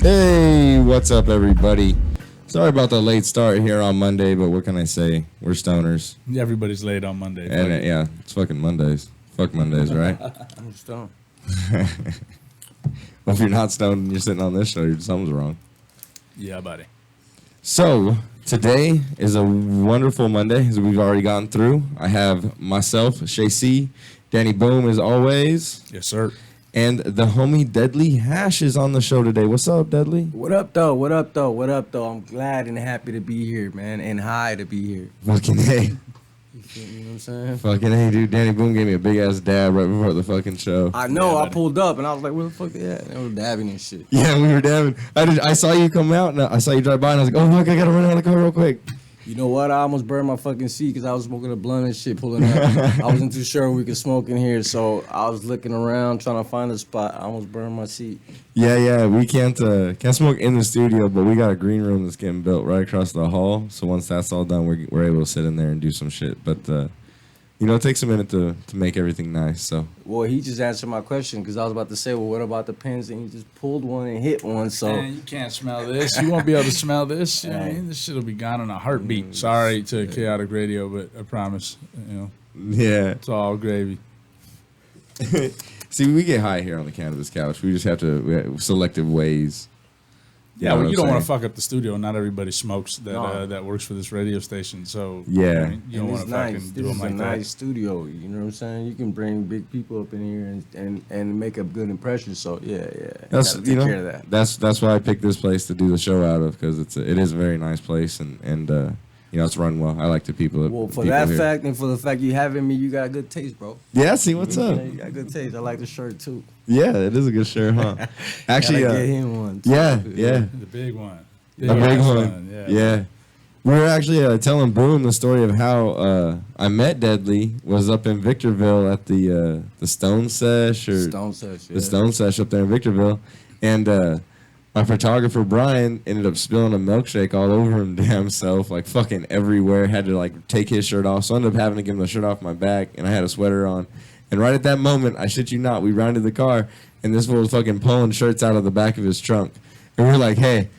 Hey, what's up, everybody? Sorry about the late start here on Monday, but what can I say? We're stoners. Everybody's late on Monday. And yeah, it's fucking Mondays. Fuck Mondays, right? I'm stoned. Well, if you're not stoned and you're sitting on this show, something's wrong. Yeah, buddy. So, today is a wonderful Monday, as we've already gotten through. I have myself, Shay C, Danny Boom, as always. Yes, sir. And the homie Deadly Hash is on the show today. What's up, Deadly? What up, though? What up, though? What up, though? I'm glad and happy to be here, man, and high to be here. Fucking A. You feel me? You know what I'm saying? Fucking A, dude. Danny Boom gave me a big-ass dab right before the fucking show. I know. Yeah, I pulled up, and I was like, where the fuck they at? They were dabbing and shit. Yeah, we were dabbing. I saw you come out, and I saw you drive by, and I was like, oh, fuck, I gotta run out of the car real quick. You know what? I almost burned my fucking seat because I was smoking a blunt and shit, pulling up. I wasn't too sure we could smoke in here, so I was looking around trying to find a spot. I almost burned my seat. Yeah, we can't smoke in the studio, but we got a green room that's getting built right across the hall. So once that's all done, we're able to sit in there and do some shit. But it takes a minute to make everything nice. So Well, he just answered my question because I was about to say, well, what about the pens? And he just pulled one and hit one. So Man, you can't smell this. You won't be able to smell this. You know what I mean? This shit will be gone in a heartbeat. Sorry to Chaotic Radio, but I promise, yeah. it's all gravy. See, we get high here on the Cannabis Couch. We just have selective ways. Yeah, know well, what you I'm don't want to saying? fuck up the studio. Not everybody smokes that No. that works for this radio station. So Yeah. I mean, you don't And want it's to nice. fucking This do is them a like nice that. studio. You know what I'm saying? You can bring big people up in here and make a good impression. So yeah. That's Gotta take care of that. That's why I picked this place to do the show out of, because it is a very nice place and it's run well. I like the people. Well, for people that here. fact and for the fact you having me, you got good taste, bro. Yeah. See what's up. You got good taste. I like the shirt too. Yeah, it is a good shirt, huh? Actually, Gotta get him one. Too. yeah. The big one. The big one. Yeah. We were actually telling Boom the story of how I met Deadly was up in Victorville at the Stone Sesh or Stone Sesh. Yeah. the Stone Sesh up there in Victorville, and my photographer Brian ended up spilling a milkshake all over him damn self, like fucking everywhere. Had to like take his shirt off, so I ended up having to give him the shirt off my back, and I had a sweater on. And right at that moment, I shit you not, we rounded the car, and this fool was fucking pulling shirts out of the back of his trunk, and we're like, hey.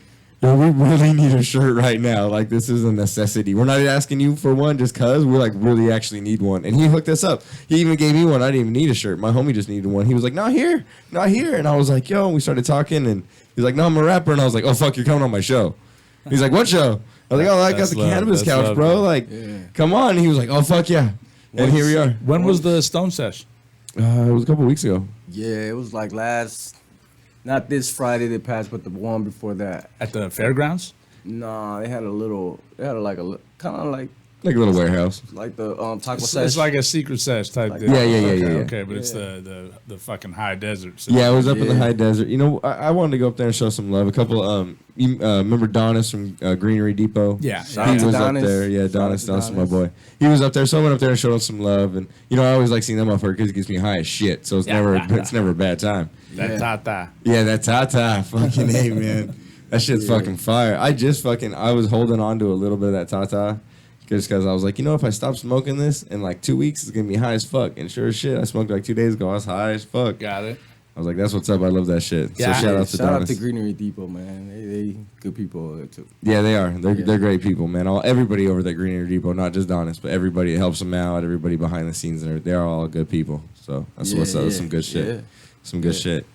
Well, we really need a shirt right now. Like, this is a necessity. We're not asking you for one just because. We're like, really actually need one. And he hooked us up. He even gave me one. I didn't even need a shirt. My homie just needed one. He was like, not here. And I was like, yo. And we started talking. And he's like, no, I'm a rapper. And I was like, oh, fuck, you're coming on my show. He's like, what show? I was like, oh, I got That's the love. Cannabis That's Couch, love, bro. man. Like, Yeah. come on. And he was like, oh, fuck yeah. And here we are. When was the Stone Sesh? It was a couple weeks ago. Yeah, it was like not this Friday that passed, but the one before that. At the fairgrounds? Nah, they had like a kind of like Like a little warehouse. the taco It's sesh. like a secret sesh type Like- deal. Yeah. Okay, but it's Yeah. the fucking high desert. So Yeah, it was up in the Yeah. high desert. I wanted to go up there and show some love. A couple, you remember Donis from Greenery Depot? Yeah. Shout He out to was up Donis. there. Yeah, Shout out Donis, to Donis is my Donis. boy. He was up there, so I went up there and showed him some love. And I always like seeing them up there because it gets me high as shit. So it's Yeah. never a bad time. That Yeah. tata. Yeah, that Tata, fucking hey man, that shit's fucking fire. I was holding on to a little bit of that Tata. Just because I was like, if I stop smoking this in like 2 weeks, it's going to be high as fuck. And sure as shit, I smoked like 2 days ago. I was high as fuck. Got it. I was like, that's what's up. I love that shit. Yeah. So shout out to Shout out Donis. to Greenery Depot, man. They good people over there too. Yeah, they are. Yeah. They're great people, man. Everybody over at Greenery Depot, not just Donis, but everybody that helps them out, everybody behind the scenes, they're all good people. So that's what's up. That's some good shit. Yeah. Some good shit.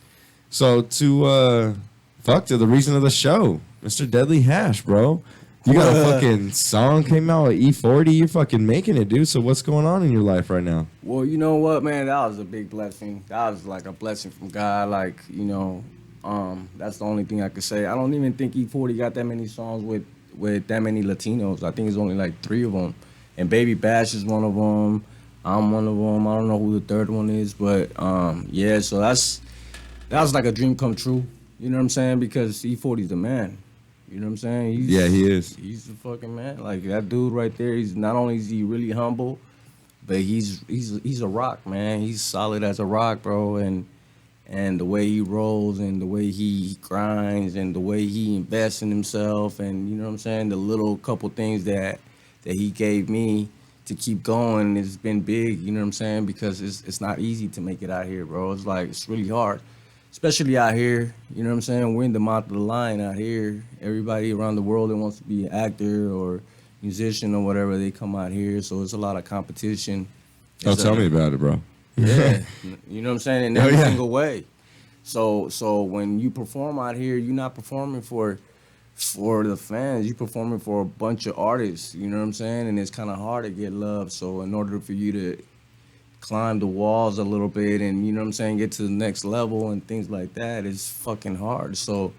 So to the reason of the show, Mr. Deadly Hash, bro. You got a fucking song came out with E40. You're fucking making it, dude. So what's going on in your life right now? Well, you know what, man? That was a big blessing. That was like a blessing from God. Like, that's the only thing I could say. I don't even think E40 got that many songs with that many Latinos. I think it's only like 3 of them. And Baby Bash is one of them. I'm one of them. I don't know who the third one is, but yeah. So that was like a dream come true. You know what I'm saying? Because E40's the man. You know what I'm saying? Yeah, he is. He's the fucking man. Like that dude right there. He's not only is he really humble, but he's a rock, man. He's solid as a rock, bro. And the way he rolls and the way he grinds and the way he invests in himself and you know what I'm saying, the little couple things that he gave me to keep going, it's been big. You know what I'm saying? Because it's not easy to make it out here, bro. It's like it's really hard. especially out here. You know what I'm saying? We're in the mouth of the lion out here. Everybody around the world that wants to be an actor or musician or whatever, they come out here. So it's a lot of competition. Oh, tell me about it, bro. Yeah, you know what I'm saying? In Oh, every yeah. single way. So when you perform out here, you're not performing for the fans. You're performing for a bunch of artists. You know what I'm saying? And it's kind of hard to get love. So in order for you to climb the walls a little bit and, you know what I'm saying, get to the next level and things like that, it's fucking hard. So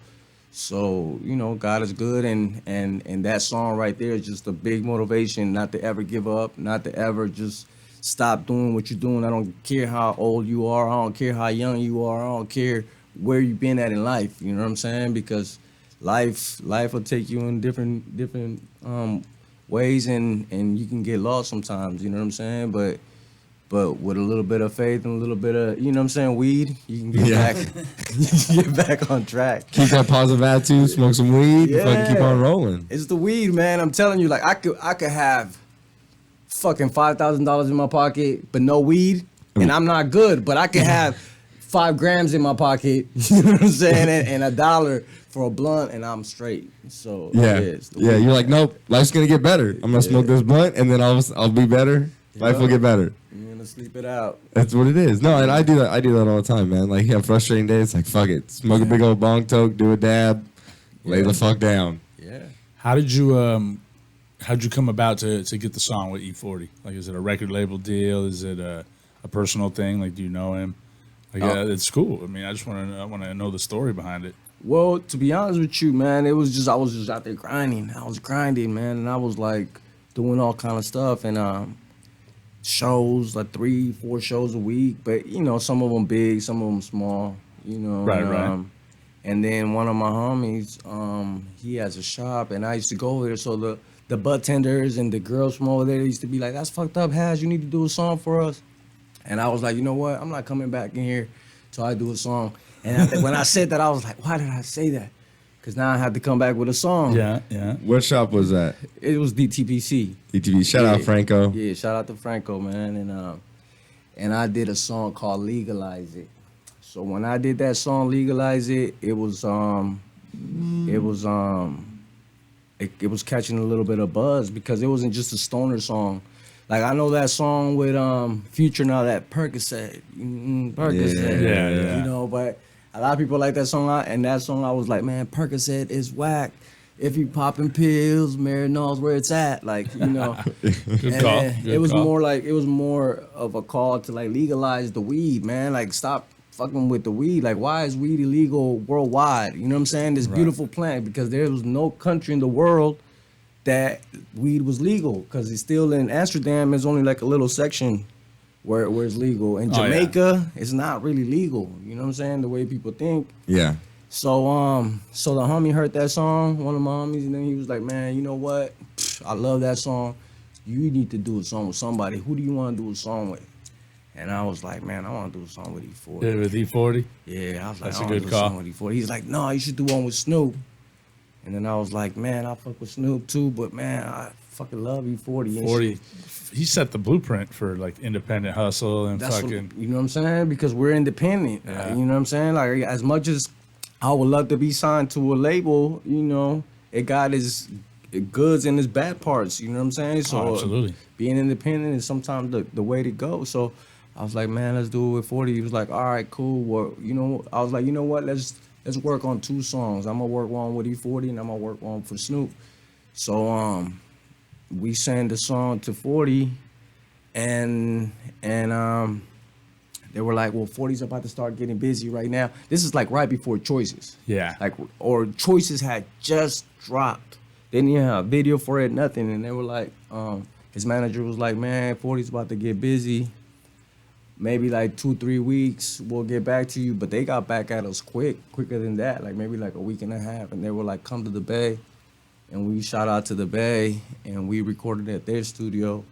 you know, God is good, and that song right there is just a big motivation not to ever give up, not to ever just stop doing what you're doing. I don't care how old you are, I don't care how young you are, I don't care where you've been at in life. You know what I'm saying? Because life will take you in different ways, and you can get lost sometimes. You know what I'm saying? But with a little bit of faith and a little bit of, you know what I'm saying, weed, you can get Yeah. back, you can get back on track. Keep that positive attitude, smoke some weed, and fucking keep Yeah. on rolling. It's the weed, man. I'm telling you, like I could have fucking $5,000 in my pocket, but no weed, and I'm not good. But I could have 5 grams in my pocket, you know what I'm saying, and $1 for a blunt, and I'm straight. So Yeah. it's the Yeah, weed. you're like, nope, life's gonna get better. I'm gonna smoke this blunt, and then I'll be better. Life will get better. You're gonna sleep it out. That's what it is. No, and I do that all the time, man. Like, you have frustrating days, like, fuck it. Smoke a big old bong toke, do a dab, lay the fuck down. Yeah. How'd you come about to get the song with E40? Like, is it a record label deal? Is it a personal thing? Like, do you know him? Like, it's cool. I mean, I want to know the story behind it. Well, to be honest with you, man, I was just out there grinding. I was grinding, man, and I was like doing all kind of stuff and shows, like 3-4 shows a week. But you know, some of them big, some of them small. You know, Right. And then one of my homies, he has a shop, and I used to go over there. So the bartenders and the girls from over there used to be like, "That's fucked up, Haz. You need to do a song for us." And I was like, you know what? I'm not coming back in here till I do a song. And when I said that, I was like, why did I say that? Because now I have to come back with a song. Yeah. What shop was that? It was DTPC. ETV. Shout out Franco. Yeah, shout out to Franco, man. And I did a song called Legalize It. So when I did that song, Legalize It, it was catching a little bit of buzz because it wasn't just a stoner song. Like, I know that song with Future now, that Percocet. Percocet. Yeah. You know, but a lot of people like that song. And that song, I was like, man, Percocet is whack. If you popping pills, Mary knows where it's at. Like, you know. Good call. It was more of a call to, like, legalize the weed, man. Like, stop fucking with the weed. Like, why is weed illegal worldwide? You know what I'm saying? This beautiful plant, because there was no country in the world that weed was legal, because it's still in Amsterdam. There's only like a little section where it's legal. In Jamaica, it's not really legal. You know what I'm saying? The way people think. Yeah. So the homie heard that song, one of my homies, and then he was like, man, you know what? I love that song. You need to do a song with somebody. Who do you want to do a song with? And I was like, man, I want to do a song with E40. Yeah, with E40? Yeah, I was like, That's I a want good to do a call. song with E40. He's like, no, you should do one with Snoop. And then I was like, man, I fuck with Snoop too, but man, I fucking love E40. And 40. shit. He set the blueprint for like independent hustle and That's fucking. what, you know what I'm saying? Because we're independent. Yeah. You know what I'm saying? Like, as much as I would love to be signed to a label, you know, it got its goods and its bad parts. You know what I'm saying? So absolutely. being independent is sometimes the way to go. So I was like, man, let's do it with 40. He was like, all right, cool. Well, you know, I was like, you know what? Let's work on 2 songs. I'm gonna work one with E40 and I'm gonna work one for Snoop. So we sent the song to 40, and they were like, well, 40's about to start getting busy right now. This is like right before Choices. Yeah. Like, or Choices had just dropped. They didn't even have a video for it, nothing. And they were like, his manager was like, man, 40's about to get busy. Maybe like 2-3 weeks, we'll get back to you. But they got back at us quicker than that, like maybe like a week and a half. And they were like, come to the Bay. And we shot out to the Bay, and we recorded at their studio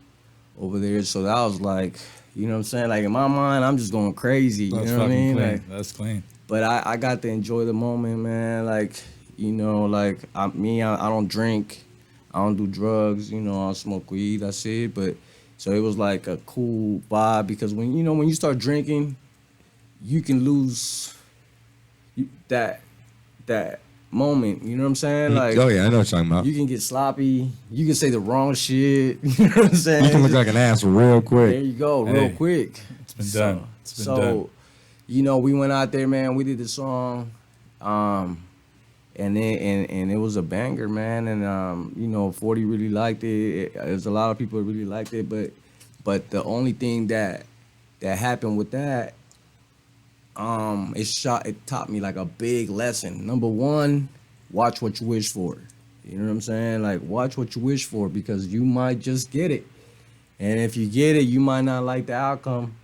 over there. So that was like, you know what I'm saying? Like, in my mind, I'm just going crazy. You That's know what I fucking mean? clean. Like, That's clean. but I got to enjoy the moment, man. Like, you know, like I don't drink. I don't do drugs. You know, I don't smoke weed. That's it. But so it was like a cool vibe, because when you start drinking, you can lose that moment. You know what I'm saying? Like, oh yeah, I know what you're talking about. you can get sloppy. You can say the wrong shit. You know what I'm saying? You can look like an ass real quick. There you go, real quick. It's been done. It's been done. You know, we went out there, man. We did the song, and it was a banger, man. And you know, 40 really liked it. There's a lot of people that really liked it, but the only thing that happened with that, it taught me like a big lesson. Number one, watch what you wish for. You know what I'm saying? Like, watch what you wish for, because you might just get it. And if you get it, you might not like the outcome.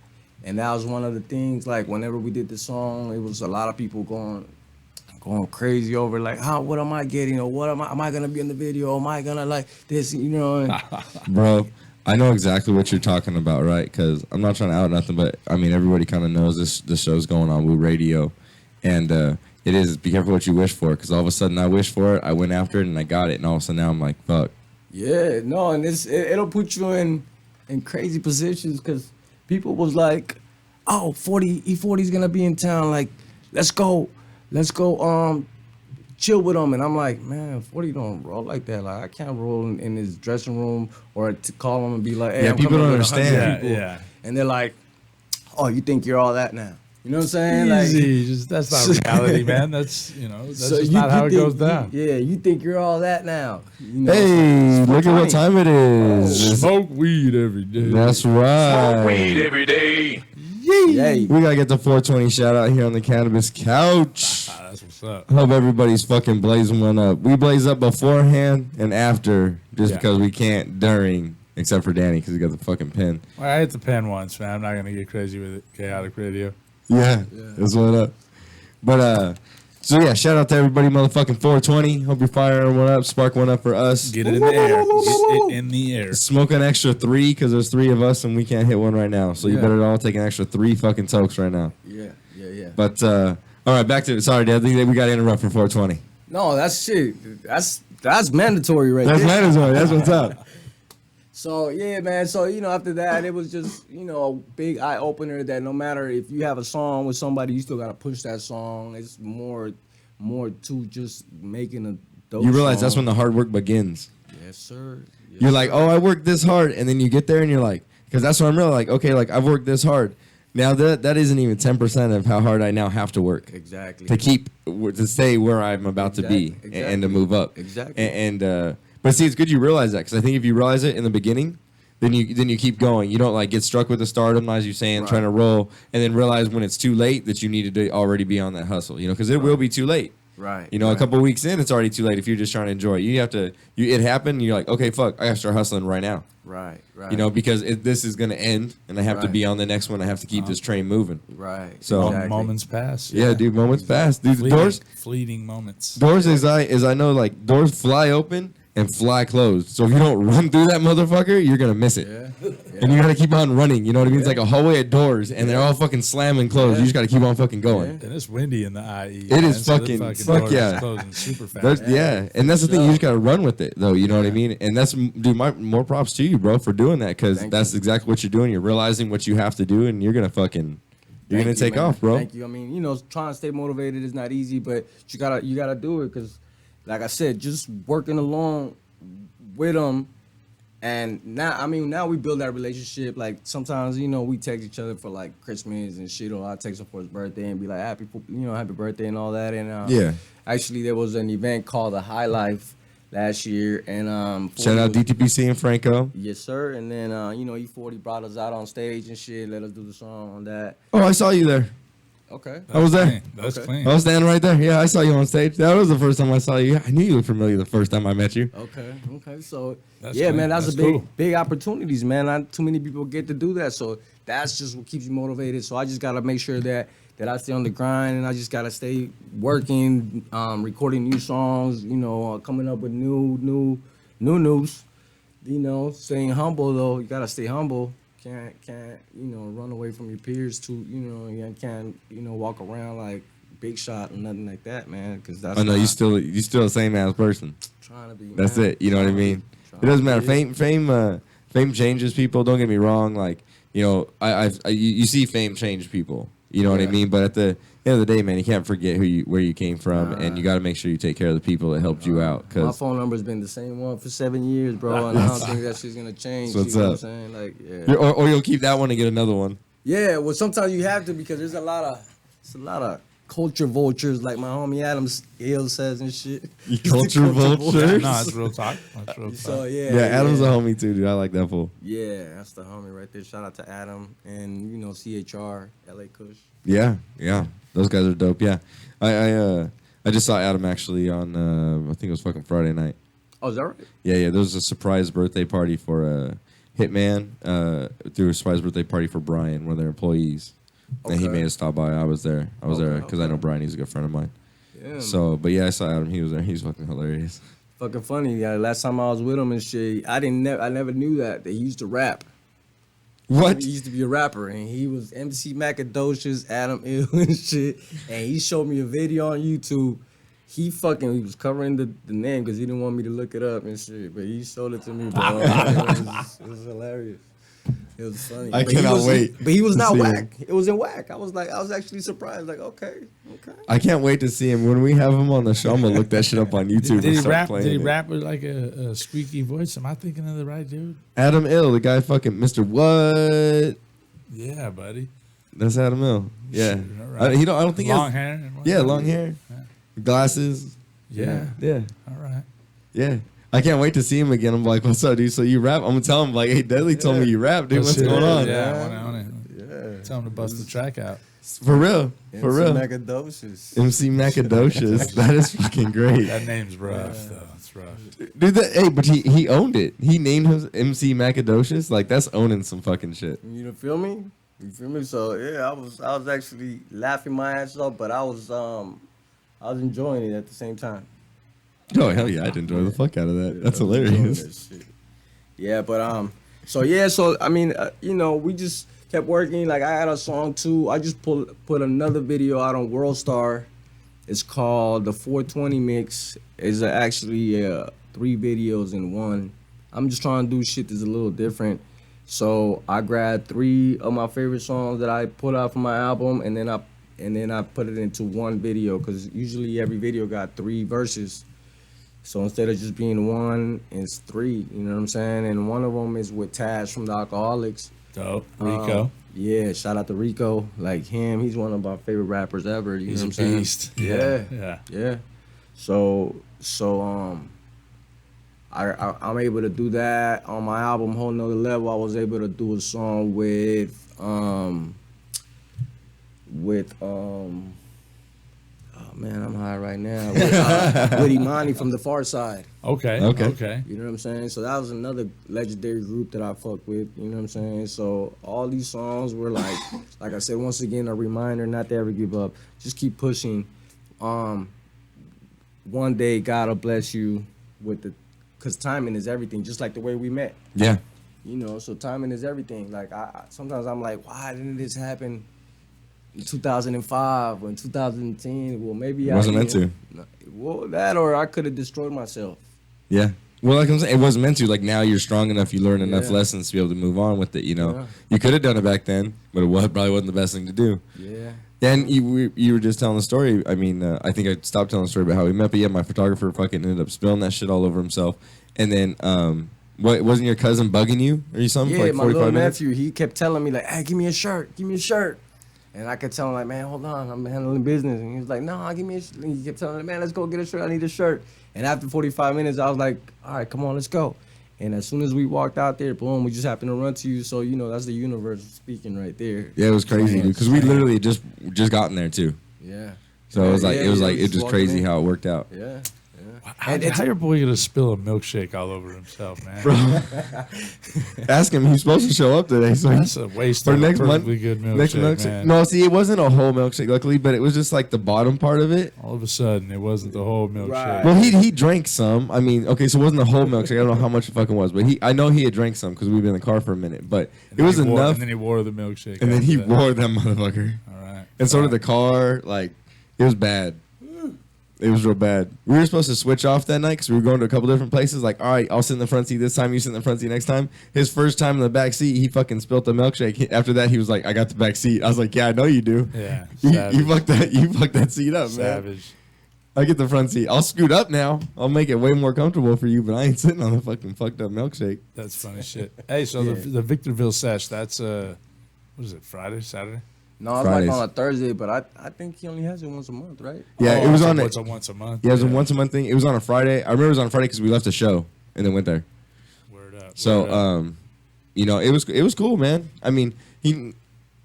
And that was one of the things, like, whenever we did the song, it was a lot of people going crazy over, like, what am I getting? Or what am I going to be in the video? Am I going to like this, you know? Bro, I know exactly what you're talking about, right? Because I'm not trying to out nothing, but, I mean, everybody kind of knows this show's going on with radio. And it is, be careful what you wish for, because all of a sudden I wished for it, I went after it, and I got it. And all of a sudden now I'm like, fuck. Yeah, no, and it'll put you in crazy positions, because people was like, oh, E40's gonna be in town, like, let's go, chill with him. And I'm like, man, 40 don't roll like that. Like, I can't roll in his dressing room or to call him and be like, hey, yeah, I'm people don't understand. Yeah. And they're like, oh, you think you're all that now? You know what I'm saying? Easy. Just, that's not reality, man. That's, that's so just not how it goes down. You think you're all that now. You know, Hey, look at what time it is. Smoke weed every day. That's right. Smoke weed every day. Yay. We gotta get the 420 shout out here on the Cannabis Couch. That's what's up. Hope everybody's fucking blazing one up. We blaze up beforehand and after, just because we can't during, except for Danny, because he got the fucking pen. Well, I hit the pen once, man. I'm not gonna get crazy with it. Chaotic Radio. Yeah, that's what up. But so yeah, shout out to everybody, motherfucking 420. Hope you're firing one up, spark one up for us. Get it in the air. Get it in the air. Smoke an extra 3 because there's 3 of us and we can't hit one right now. So you better all take an extra 3 fucking tokes right now. Yeah. But all right, back to sorry, Dad. We got to interrupt for 420. No, that's shit. That's mandatory right That's there. mandatory. That's what's up. So, yeah, man. So, after that, it was just, a big eye-opener that no matter if you have a song with somebody, you still got to push that song. It's more to just making a dope You realize song. that's when the hard work begins. Yes, sir. Yes, You're like, oh, I worked this hard. And then you get there and you're like, because that's what I'm really like, okay, like I've worked this hard. Now that isn't even 10% of how hard I now have to work. Exactly. To stay where I'm about to be and to move up. Exactly. But see, it's good you realize that, because I think if you realize it in the beginning, then you keep going. You don't like get struck with the stardom, as you're saying, Right. trying to roll, and then realize when it's too late that you need to already be on that hustle. Because it will be too late. Right. A couple weeks in, it's already too late if you're just trying to enjoy it. You have to. It happened. You're like, okay, fuck, I have to start hustling right now. Right. Because this is gonna end, and I have to be on the next one. I have to keep this train moving. Right. So Moments pass. yeah, dude, moments pass. Dude, Fleeting moments. doors as I know, like doors fly open and fly closed. So if you don't run through that motherfucker, you're gonna miss it. Yeah. And you gotta keep on running. You know what I mean? It's like a hallway of doors, and they're all fucking slamming closed. You just gotta keep on fucking going. And it's windy in the IE. It is fucking fuck doors yeah. Closing super fast. And that's the thing. You just gotta run with it, though. You know what I mean? And that's, dude, more props to you, bro, for doing that, because that's exactly what you're doing. You're realizing what you have to do, and you're gonna fucking. You're gonna take off, bro. Thank you. I mean, trying to stay motivated is not easy, but you gotta do it, because, like I said, just working along with them, and now we build that relationship. Like, sometimes we text each other for like Christmas and shit, or I text him for his birthday and be like happy birthday and all that. And actually there was an event called the High Life last year, and shout out DTPC and Franco. Yes, sir. And then E40 brought us out on stage and shit, let us do the song on that. Oh, I saw you there. Okay. I was there. That's clean. I was standing right there. Yeah, I saw you on stage. That was the first time I saw you. I knew you looked familiar the first time I met you. Okay. So That's yeah, clean. man, that's a cool. big opportunities, man. Not too many people get to do that, so that's just what keeps you motivated. So I just gotta make sure that I stay on the grind, and I just gotta stay working, recording new songs, coming up with new news. Staying humble though. You gotta stay humble. Can't run away from your peers too. You can't walk around like big shot or nothing like that, man. Because that's. Oh no, you still the same ass person. Trying to be. That's man. it. You know what I mean? It doesn't matter. Fame changes people. Don't get me wrong. Like you see fame change people. You know what I Yeah. mean? But at the end of the day, man, you can't forget where you came from, and you got to make sure you take care of the people that helped you out. My Cause phone number's been the same one for 7 years, bro, and I don't think that shit's gonna change. So what's you know up? what I'm saying? Like, yeah. or you'll keep that one and get another one. Yeah, well, sometimes you have to because there's a lot of culture vultures, like my homie Adams Hill says and shit. You culture vultures? No, it's real talk. That's real talk. So Yeah, Adam's a homie too, dude. I like that fool. Yeah, that's the homie right there. Shout out to Adam and CHR, LA Kush. Yeah, those guys are dope. Yeah, I just saw Adam actually on I think it was fucking Friday night. Oh, is that right? Yeah. There was a surprise birthday party for Hitman. Threw a surprise birthday party for Brian, one of their employees. And he Okay. made us stop by. I was there. I was there because I okay. know Brian. He's a good friend of mine. Yeah. So, but yeah, I saw Adam. He was there. He's fucking hilarious. Fucking funny. Yeah, last time I was with him and shit, I never knew that he used to rap. What? He used to be a rapper, and he was MC Macadocious, Adam Ill and shit. And he showed me a video on YouTube. He was covering the name because he didn't want me to look it up and shit. But he showed it to me, bro. It was hilarious. It was funny. I But he cannot was- wait But he was to not see whack. It wasn't whack. I was actually surprised. Like, okay. I can't wait to see him when we have him on the show. I'm gonna look that shit up on YouTube. Did and he start rap? playing Did he it. rap with like a squeaky voice? Am I thinking of the right dude? Adam Ill, the guy fucking Mr. What? Yeah, buddy. That's Adam Ill. Yeah. Sure, all right. I don't think he Long has, hair. and Yeah, whatnot? long hair, glasses. Yeah. Yeah. All right. Yeah. I can't wait to see him again. I'm like, what's up, dude? So you rap? I'm gonna tell him like, hey, Deadly told me you rap, dude. Let's What's hear going it. on? Yeah, I want to Yeah. tell him to bust the track out. For real. For real. Macadocious. MC Macadocious. That is fucking great. That name's rough, though. It's rough. Dude, hey, but he owned it. He named him MC Macadocious. Like, that's owning some fucking shit. You feel me? You feel me? So yeah, I was actually laughing my ass off, but I was enjoying it at the same time. Oh, hell yeah. I'd enjoy the fuck out of that. That's I was enjoying hilarious. that shit. Yeah, but so I mean, we just kept working. Like I had a song too. I just put another video out on World Star. It's called the 420 Mix. It's actually 3 videos in one. I'm just trying to do shit that's a little different. So I grabbed 3 of my favorite songs that I put out for my album, and then I put it into one video because usually every video got 3 verses. So instead of just being 1, it's 3. You know what I'm saying? And one of them is with Taz from the Alcoholics. Dope. Rico. Yeah, shout out to Rico. Like him, he's one of my favorite rappers ever. You He's know a what I'm saying? beast. Yeah. Yeah. So I'm able to do that on my album Whole Nother Level. I was able to do a song with oh man, I'm high right now. With Imani from The Far Side. Okay. Okay. Okay. You know what I'm saying? So that was another legendary group that I fuck with. You know what I'm saying? So all these songs were like I said, once again, a reminder not to ever give up. Just keep pushing. One day God will bless you with because timing is everything, just like the way we met. Yeah. You know, so timing is everything. Like sometimes I'm like, why didn't this happen in 2005 or in 2010? Well, maybe Wasn't meant to. Well, that or I could have destroyed myself. Yeah. Well, like I'm saying, it wasn't meant to. Like now you're strong enough, you learn enough Yeah. lessons to be able to move on with it. You know, Yeah. you could have done it back then, but it probably wasn't the best thing to do. Yeah. And you were just telling the story. I mean, I think I stopped telling the story about how we met, but yeah, my photographer fucking ended up spilling that shit all over himself. And then, what wasn't your cousin bugging you or something? Yeah, for like my 45 little minutes? nephew, he kept telling me like, "Hey, give me a shirt, give me a shirt," and I kept telling him like, "Man, hold on, I'm handling business," and he was like, "No, give me a shirt." And he kept telling me, "Man, let's go get a shirt. I need a shirt." And after 45 minutes, I was like, "All right, come on, let's go." And as soon as we walked out there, boom, we just happened to run to you. So that's the universe speaking right there. Yeah, it was crazy, dude. Because we literally just gotten there too. Yeah. So it was like Yeah, it was yeah, like it was just just walking crazy in. how it worked out. Yeah. How your boy gonna spill a milkshake all over himself, man? Ask him. He's supposed to show up today. So That's a waste for of next a month. perfectly good milkshake, Next milkshake. man. No, see, it wasn't a whole milkshake, luckily, but it was just like the bottom part of it. All of a sudden, it wasn't the whole milkshake. Right. Well, he drank some. I mean, okay, so it wasn't the whole milkshake. I don't know how much it fucking was, but I know he had drank some because we've been in the car for a minute. But And it was then he wore- enough, And then he wore the milkshake. and then he after that. wore that motherfucker, All right. and so did the car. Like, it was bad. It was real bad. We were supposed to switch off that night because we were going to a couple different places. Like, all right, I'll sit in the front seat this time. You sit in the front seat next time. His first time in the back seat, he fucking spilt the milkshake. After that, he was like, I got the back seat. I was like, yeah, I know you do. Yeah. You fucked that seat up, man. Savage. I get the front seat. I'll scoot up now. I'll make it way more comfortable for you, but I ain't sitting on the fucking fucked up milkshake. That's funny shit. Hey, so the Victorville sesh, that's what is it? Friday, Saturday? No, it's Fridays. like on a Thursday, but I think he only has it once a month, right? Yeah, Oh, it was so on once a month. Yeah, it was a once a month thing. It was on a Friday. I remember it was on a Friday because we left the show and then went there. Word up. So, word up. you know, it was cool, man. I mean,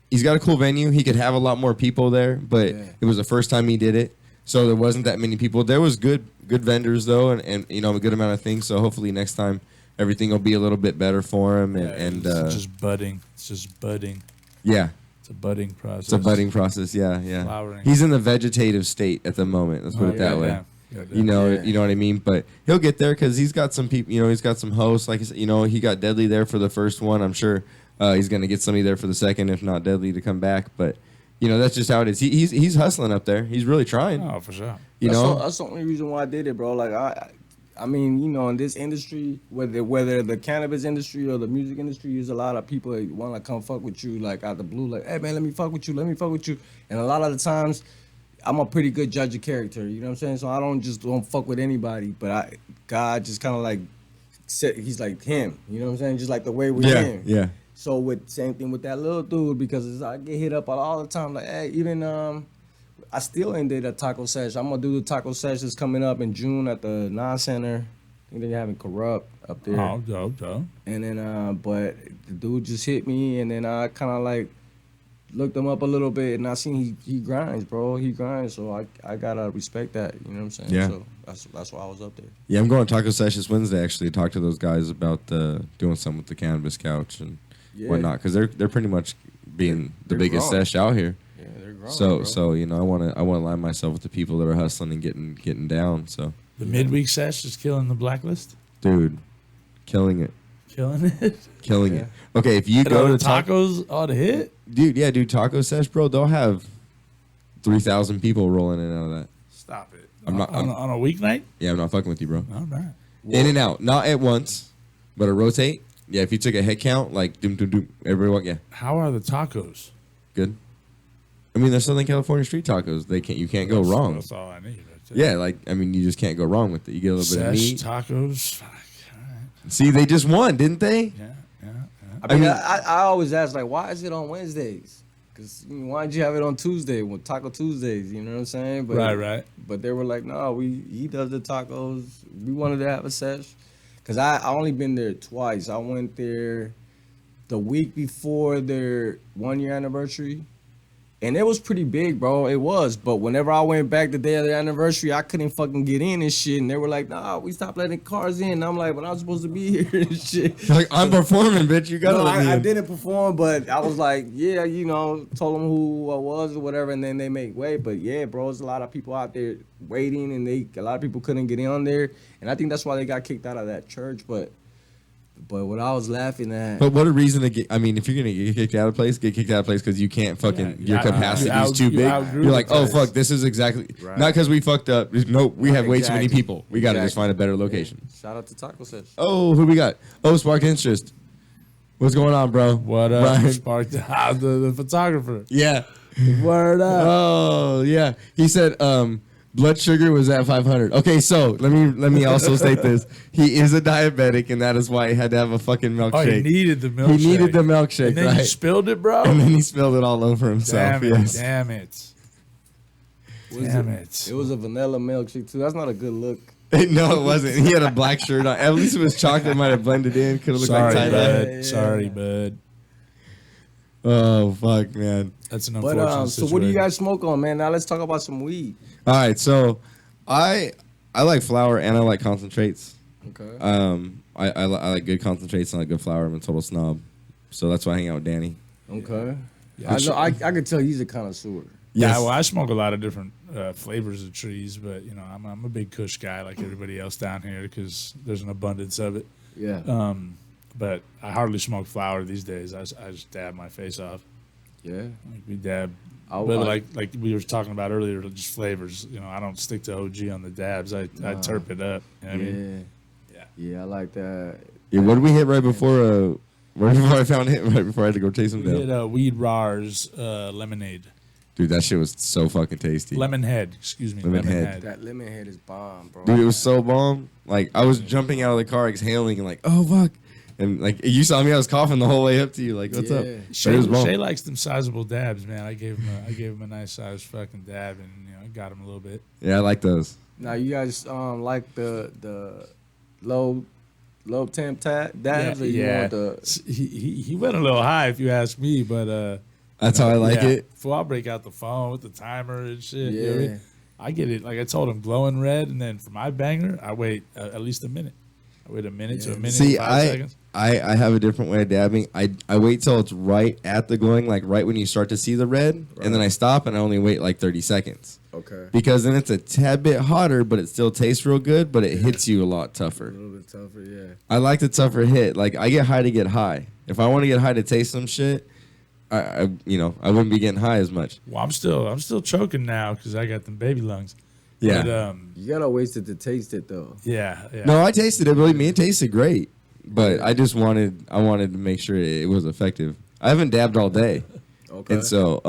he's got a cool venue. He could have a lot more people there, but it was the first time he did it, so there wasn't that many people. There was good vendors though, and you know, a good amount of things. So hopefully next time everything will be a little bit better for him. And it's just budding. It's just budding. Yeah. It's a budding process. It's a budding process. Yeah. Flowering. He's in the vegetative state at the moment. Let's put it that way. Yeah, You know what I mean. But he'll get there because he's got some people. You know, he's got some hosts. Like I said, you know, he got Deadly there for the first one. I'm sure he's gonna get somebody there for the second, if not Deadly, to come back. But you know, that's just how it is. He's hustling up there. He's really trying. Oh, for sure. You know, that's the only reason why I did it, bro. Like I mean, you know, in this industry, whether the cannabis industry or the music industry, there's a lot of people that want to come fuck with you, like out the blue, like, hey man, let me fuck with you, and a lot of the times, I'm a pretty good judge of character, you know what I'm saying? So I don't fuck with anybody, but God just kind of like said, he's like him, you know what I'm saying? Just like the way we're him. Yeah. So same thing with that little dude, because I get hit up all the time, like, hey, even I still ain't did a taco sesh. I'm gonna do the taco sesh that's coming up in June at the Non Center. I think they're having Corrupt up there. Oh, dope. And then, but the dude just hit me, and then I kind of like looked him up a little bit, and I seen he grinds, bro. He grinds, so I gotta respect that. You know what I'm saying? Yeah. So that's why I was up there. Yeah, I'm going to Taco Sesh this Wednesday actually to talk to those guys about doing something with the Cannabis Couch and whatnot, because they're pretty much being the biggest grown. sesh out here. Yeah, they're grown. So you know, I want to align myself with the people that are hustling and getting down. So The midweek sesh is killing the blacklist. dude, killing it. Killing it. Okay, if you And all go the to tacos on the hit. dude, Taco Sesh, bro, they'll have 3,000 people rolling in and out of that. Stop it. I'm not- on a weeknight. Yeah, I'm not fucking with you, bro. All right. In and out, not at once, but a rotate. Yeah, if you took a head count, like doom doom doom, everyone, yeah, How are the tacos? good. I mean, they're Southern California street tacos. You can't go wrong. That's all I need. Right there. Yeah, like I mean, you just can't go wrong with it. You get a little bit of Sesh meat. tacos. Fuck. All right. See, they just won, didn't they? Yeah. I mean, mean- I always ask, like, why is it on Wednesdays? Because why did you have it on Tuesday, with Taco Tuesdays? You know what I'm saying? But, Right. But they were like, no, he does the tacos. We wanted to have a sesh. Because I only been there twice. I went there the week before their 1 year anniversary. And it was pretty big, bro. It was. But whenever I went back the day of the anniversary, I couldn't fucking get in and shit. And they were like, nah, we stopped letting cars in. And I'm like, but I'm supposed to be here and shit. Like I'm performing, bitch. You gotta No, let me I in. didn't perform, but I was like, yeah, you know, told them who I was or whatever, and then they make way. But yeah, bro, there's a lot of people out there waiting, and a lot of people couldn't get in on there, and I think that's why they got kicked out of that church. But what I was laughing at, But what a reason to get. I mean, if you're gonna get kicked out of place, get kicked out of place because you can't fucking. Yeah, your capacity is too you big. outgrew You're the like, oh place. fuck, this is exactly Right. not because we fucked up. Nope, we have way too many Exactly. people. We gotta just Exactly. find a better location. shout out to Taco Sesh. Oh, who we got? Oh, Spark Interest. What's going on, bro? What up, Brian? Spark? The photographer. Yeah. Word up. Oh yeah. He said blood sugar was at 500. Okay, so let me also state this. He is a diabetic, and that is why he had to have a fucking milkshake. Oh, he needed the milkshake. He needed the milkshake, And then right? you spilled it, bro. And then he spilled it all over himself. Yes. Damn it. It was a vanilla milkshake too. That's not a good look. No, it wasn't. He had a black shirt on. At least it was chocolate. Might have blended in. Could have looked Sorry, like tie-dye. bud. Sorry, bud. Oh fuck, man. That's an But unfortunate so what do you situation. guys smoke on, man? Now let's talk about some weed. All right, so I like flour and I like concentrates. Okay. I like good concentrates and I like good flour. I'm a total snob, so that's why I hang out with Danny. Okay. Yeah, I know. I could tell he's a connoisseur. Yeah, well, I smoke a lot of different flavors of trees, but you know, I'm a big Kush guy like everybody else down here because there's an abundance of it. Yeah. But I hardly smoke flower these days. I just dab my face off. Yeah. Like we dab But like we were talking about earlier, just flavors. You know, I don't stick to OG on the dabs. I terp it up. You know what I mean? Yeah, I like that. Yeah, what did we hit right before? Right before I found it, right before I had to go chase him We down. did Weed Rars lemonade. Dude, that shit was so fucking tasty. Lemonhead, excuse me. Lemonhead. That lemon head is bomb, bro. Dude, it was so bomb. Like, I was jumping out of the car, exhaling, and like, oh, fuck. And, like, you saw me, I was coughing the whole way up to you. Like, what's up? But Shay, it was bomb. Shay likes them sizable dabs, man. I gave him a nice size fucking dab, and you know, got him a little bit. Yeah, I like those. Now, you guys like the low temp dabs? Or you want the... He went a little high, if you ask me, but That's how I like it. Before I'll break out the phone with the timer and shit. Yeah. You know what I mean? I get it. Like I told him, glowing red, and then for my banger, I wait at least a minute. I wait a minute to a minute. See, and 5 seconds. I have a different way of dabbing. I wait till it's right at the glowing, like right when you start to see the red, and then I stop and I only wait like 30 seconds. Okay. Because then it's a tad bit hotter, but it still tastes real good, but it hits you a lot tougher. A little bit tougher, yeah. I like the tougher hit. Like, I get high to get high. If I want to get high to taste some shit, I wouldn't be getting high as much. Well, I'm still choking now because I got them baby lungs. Yeah. But, You gotta waste it to taste it, though. yeah. No, I tasted it. Believe me, it tasted great. But I wanted to make sure it was effective. I haven't dabbed all day. Okay. And so,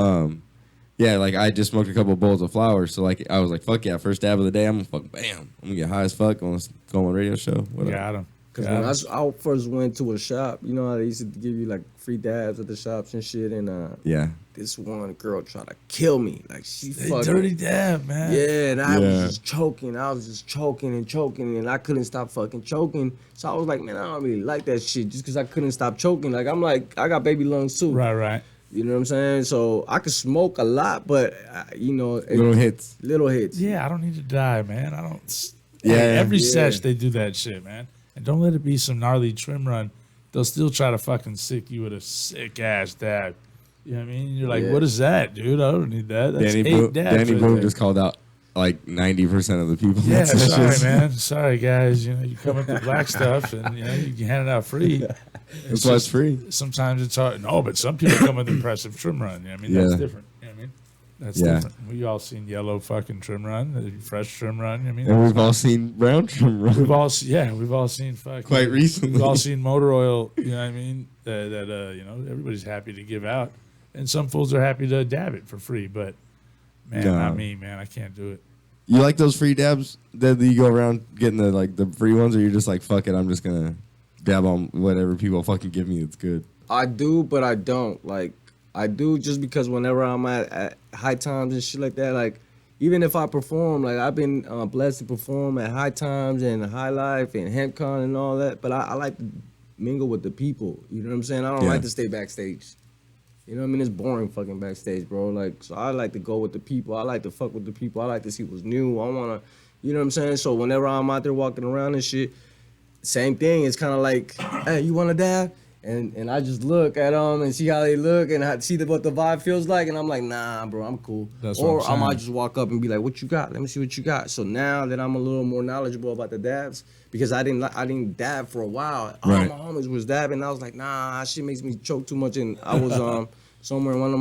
yeah, like I just smoked a couple bowls of flowers. So like I was like, fuck yeah, first dab of the day, I'm gonna I'm gonna get high as fuck. I'm gonna go on a radio show. Whatever. Got him. Because when I first went to a shop, you know how they used to give you like free dabs at the shops and shit, and Yeah. this one girl tried to kill me. Like she Hey, fucking dirty dab, man. yeah, and I Yeah. was just choking. I was just choking and choking, and I couldn't stop fucking choking. So I was like, man, I don't really like that shit just because I couldn't stop choking. Like I'm like, I got baby lungs too. Right. You know what I'm saying? So I could smoke a lot, but Little hits. little hits. Yeah, I don't need to die, man. I don't. Yeah. Hey, every Yeah. sesh they do that shit, man. And don't let it be some gnarly trim run. They'll still try to fucking sick you with a sick ass dab. You know what I mean? You're like, Yeah. what is that, dude? I don't need that. That's Danny 8 Boom, dabs. Danny right Boom there. just called out like 90% of the people. in Yeah, that sorry, session. man. Sorry, guys. You know, you come up with black stuff and you know you can hand it out free. That's why it's free. Sometimes it's hard. No, but some people come with impressive trim run. You know what I mean? That's Yeah. different. You know what I mean? That's Yeah. different. We all seen yellow fucking trim run, the fresh trim run. You know what I mean? And we've all seen brown trim run. We've all seen fucking Quite recently. We've all seen motor oil. You know what I mean? That you know everybody's happy to give out, and some fools are happy to dab it for free. But man, No. not me, man. I can't do it. You like those free dabs that you go around getting the free ones, or you're just like, fuck it, I'm just gonna dab on whatever people fucking give me that's good. I do, but I don't. Like, I do just because whenever I'm at high times and shit like that, like, even if I perform, like, I've been blessed to perform at high times and high life and HempCon and all that, but I like to mingle with the people. You know what I'm saying? I don't Yeah. like to stay backstage. You know what I mean? It's boring fucking backstage, bro. Like, so I like to go with the people. I like to fuck with the people. I like to see what's new. I want to, you know what I'm saying? So whenever I'm out there walking around and shit, same thing. It's kind of like, hey, you want to dab? And I just look at them and see how they look and I see what the vibe feels like. And I'm like, nah, bro, I'm cool. That's what or I'm I saying. might just walk up and be like, what you got? Let me see what you got. So now that I'm a little more knowledgeable about the dabs, because I didn't dab for a while. All Right. my homies was dabbing. And I was like, nah, shit makes me choke too much. And I was somewhere, one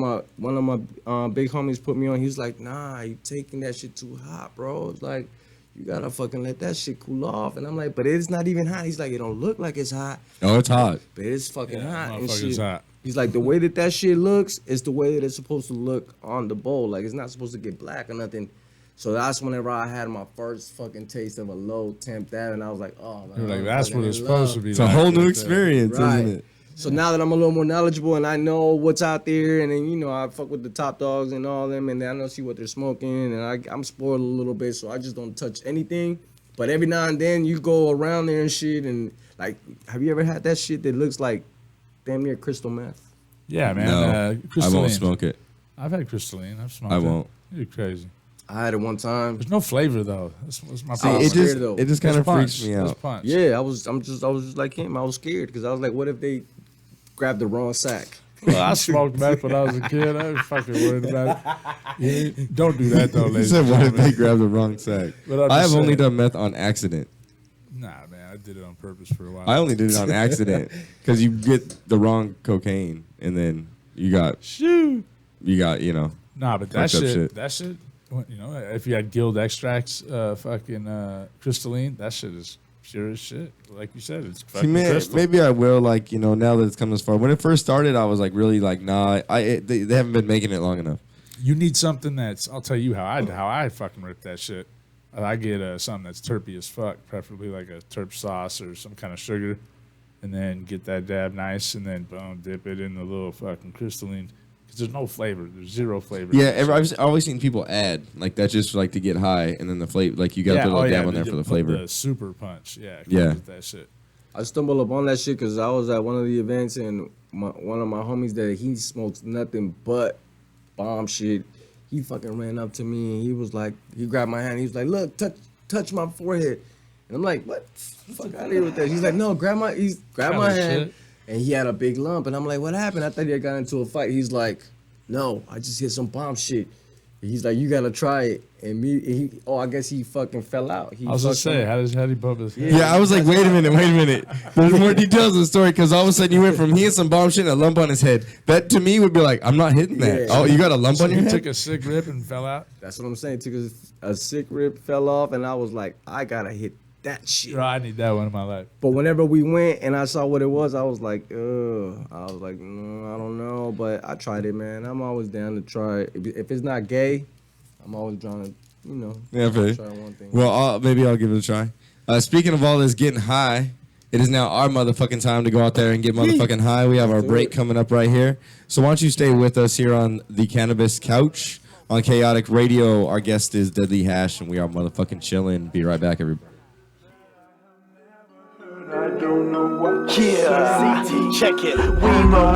of my big homies put me on. He was like, nah, you taking that shit too hot, bro. It's like, you gotta fucking let that shit cool off. And I'm like, but it's not even hot. He's like, it don't look like it's hot, Oh, it's hot. but it's fucking hot and motherfucker's shit. hot. He's like, the way that shit looks is the way that it's supposed to look on the bowl. Like, it's not supposed to get black or nothing. So that's whenever I had my first fucking taste of a low temp dab, and I was like, oh, man. You're like, I'm that's fucking what it's in supposed love. to be. It's a like whole new right there. experience, Right. isn't it? So now that I'm a little more knowledgeable and I know what's out there, and then, you know, I fuck with the top dogs and all them, and then I know see what they're smoking, and I'm spoiled a little bit, so I just don't touch anything. But every now and then you go around there and shit, and like, have you ever had that shit that looks like damn near crystal meth? Yeah, man. No, I crystalline. won't smoke it. I've had crystalline. I've smoked I it. won't. You're crazy. I had it one time. There's no flavor though. That's my See, problem. I'm it just scared, though. it just kind of Punch. freaks me Let's out. punch. Yeah, I was just like him. I was scared because I was like, what if they grabbed the wrong sack? Well, I smoked meth when I was a kid. I was fucking worried about it. Yeah, don't do that though, You ladies. said, and what if gentlemen. they grab the wrong sack? But I'm I have just only saying. done meth on accident. Nah, man, I did it on purpose for a while. I only did it on accident because you get the wrong cocaine and then you got Shoot. you know. Nah, but that Fucked up shit, that shit, you know, if you had Guild Extracts, crystalline, that shit is pure as shit. Like you said, it's See, fucking man, crystal. maybe I will, like, you know, now that it's come this far. When it first started, I was like, really, like, nah, they haven't been making it long enough. You need something that's. I'll tell you how I fucking rip that shit. I get something that's terpy as fuck, preferably like a terp sauce or some kind of sugar, and then get that dab nice, and then boom, dip it in the little fucking crystalline. Because there's no flavor. There's zero flavor. Yeah, I've always seen people add, like, that's just like to get high, and then the flavor, like, you got to put a little dab on there for the flavor. The super punch. Yeah. Yeah. With that shit. I stumbled upon that shit because I was at one of the events and one of my homies that he smokes nothing but bomb shit. He fucking ran up to me and he was like, he grabbed my hand. He was like, look, touch my forehead. And I'm like, what? Fuck out of here with that. He's like, no, grab my hand. Shit. And he had a big lump. And I'm like, what happened? I thought he had got into a fight. He's like, no, I just hit some bomb shit. He's like, you gotta try it. And I guess he fucking fell out. I was gonna say, how did he bump his head? Yeah, I was like, wait a minute. There's more details in the story because all of a sudden you went from he had some bomb shit and a lump on his head. That to me would be like, I'm not hitting that. Yeah. Oh, you got a lump So on your he head? took a sick rip and fell out? That's what I'm saying. Took a sick rib, fell off, and I was like, I gotta hit that shit. Bro, I need that one in my life. But whenever we went and I saw what it was, I was like, ugh. I was like, no, I don't know. But I tried it, man. I'm always down to try it. If it's not gay, I'm always trying to, you know, Yeah, fair. try one thing. Well, maybe I'll give it a try. Speaking of all this getting high, it is now our motherfucking time to go out there and get motherfucking high. We have our break coming up right here. So why don't you stay with us here on the Cannabis Couch on Kaotic Radio. Our guest is Deadly Hash, and we are motherfucking chilling. Be right back, everybody. Yeah, CT, check it. We roll.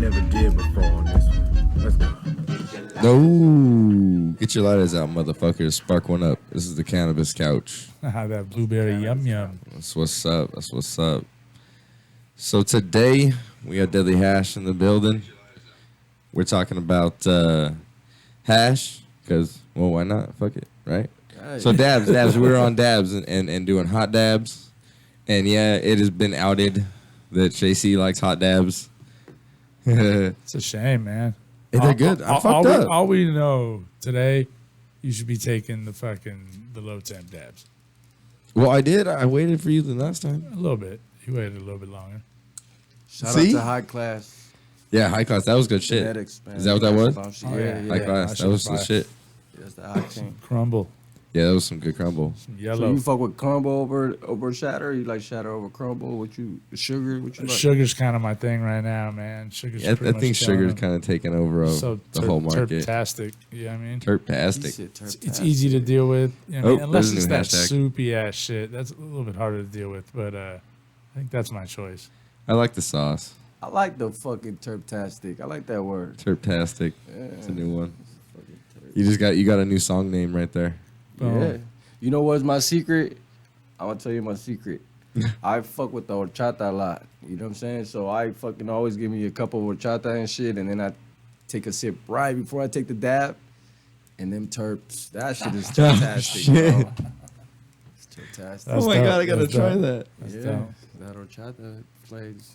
never did before on this one. Let's go. No, get your lighters out, motherfuckers. Spark one up. This is the Cannabis Couch. That blueberry yum yum. That's what's up. That's what's up. So today we got Deadly Hash in the building. We're talking about hash because, well, why not? Fuck it, right? So dabs. We were on dabs and doing hot dabs. And yeah, it has been outed that JC likes hot dabs. It's a shame, man. They're good. I fucked up. All we know today, you should be taking the low temp dabs. Well, I did. I waited for you the last time. A little bit. You waited a little bit longer. Shout out to High Class. Yeah, High Class. That was good shit. Genetics, man. Is that what that was? Yeah. High Class. That was the shit. That's the high team. Crumble. Yeah, that was some good crumble. Some So yellow. you fuck with crumble over shatter? You like shatter over crumble? What you sugar? What you like? Sugar's kind of my thing right now, man. Sugar's Yeah, pretty I much think sugar's killing kind of taking over the whole market. Terptastic, you know what I mean? Terptastic. It's easy to deal with, you know what I mean? Unless there's it's a new that hashtag. soupy ass shit. That's a little bit harder to deal with, but I think that's my choice. I like the sauce. I like the fucking terptastic. I like that word. Terptastic. It's a new one. You got a new song name right there. Yeah. You know what's my secret? I'm gonna tell you my secret. I fuck with the horchata a lot. You know what I'm saying? So I fucking always give me a cup of horchata and shit, and then I take a sip right before I take the dab. And them terps, that shit is fantastic, bro. It's fantastic. That's dope. I gotta That's try dope. that. That's Yeah, dope. that horchata plays.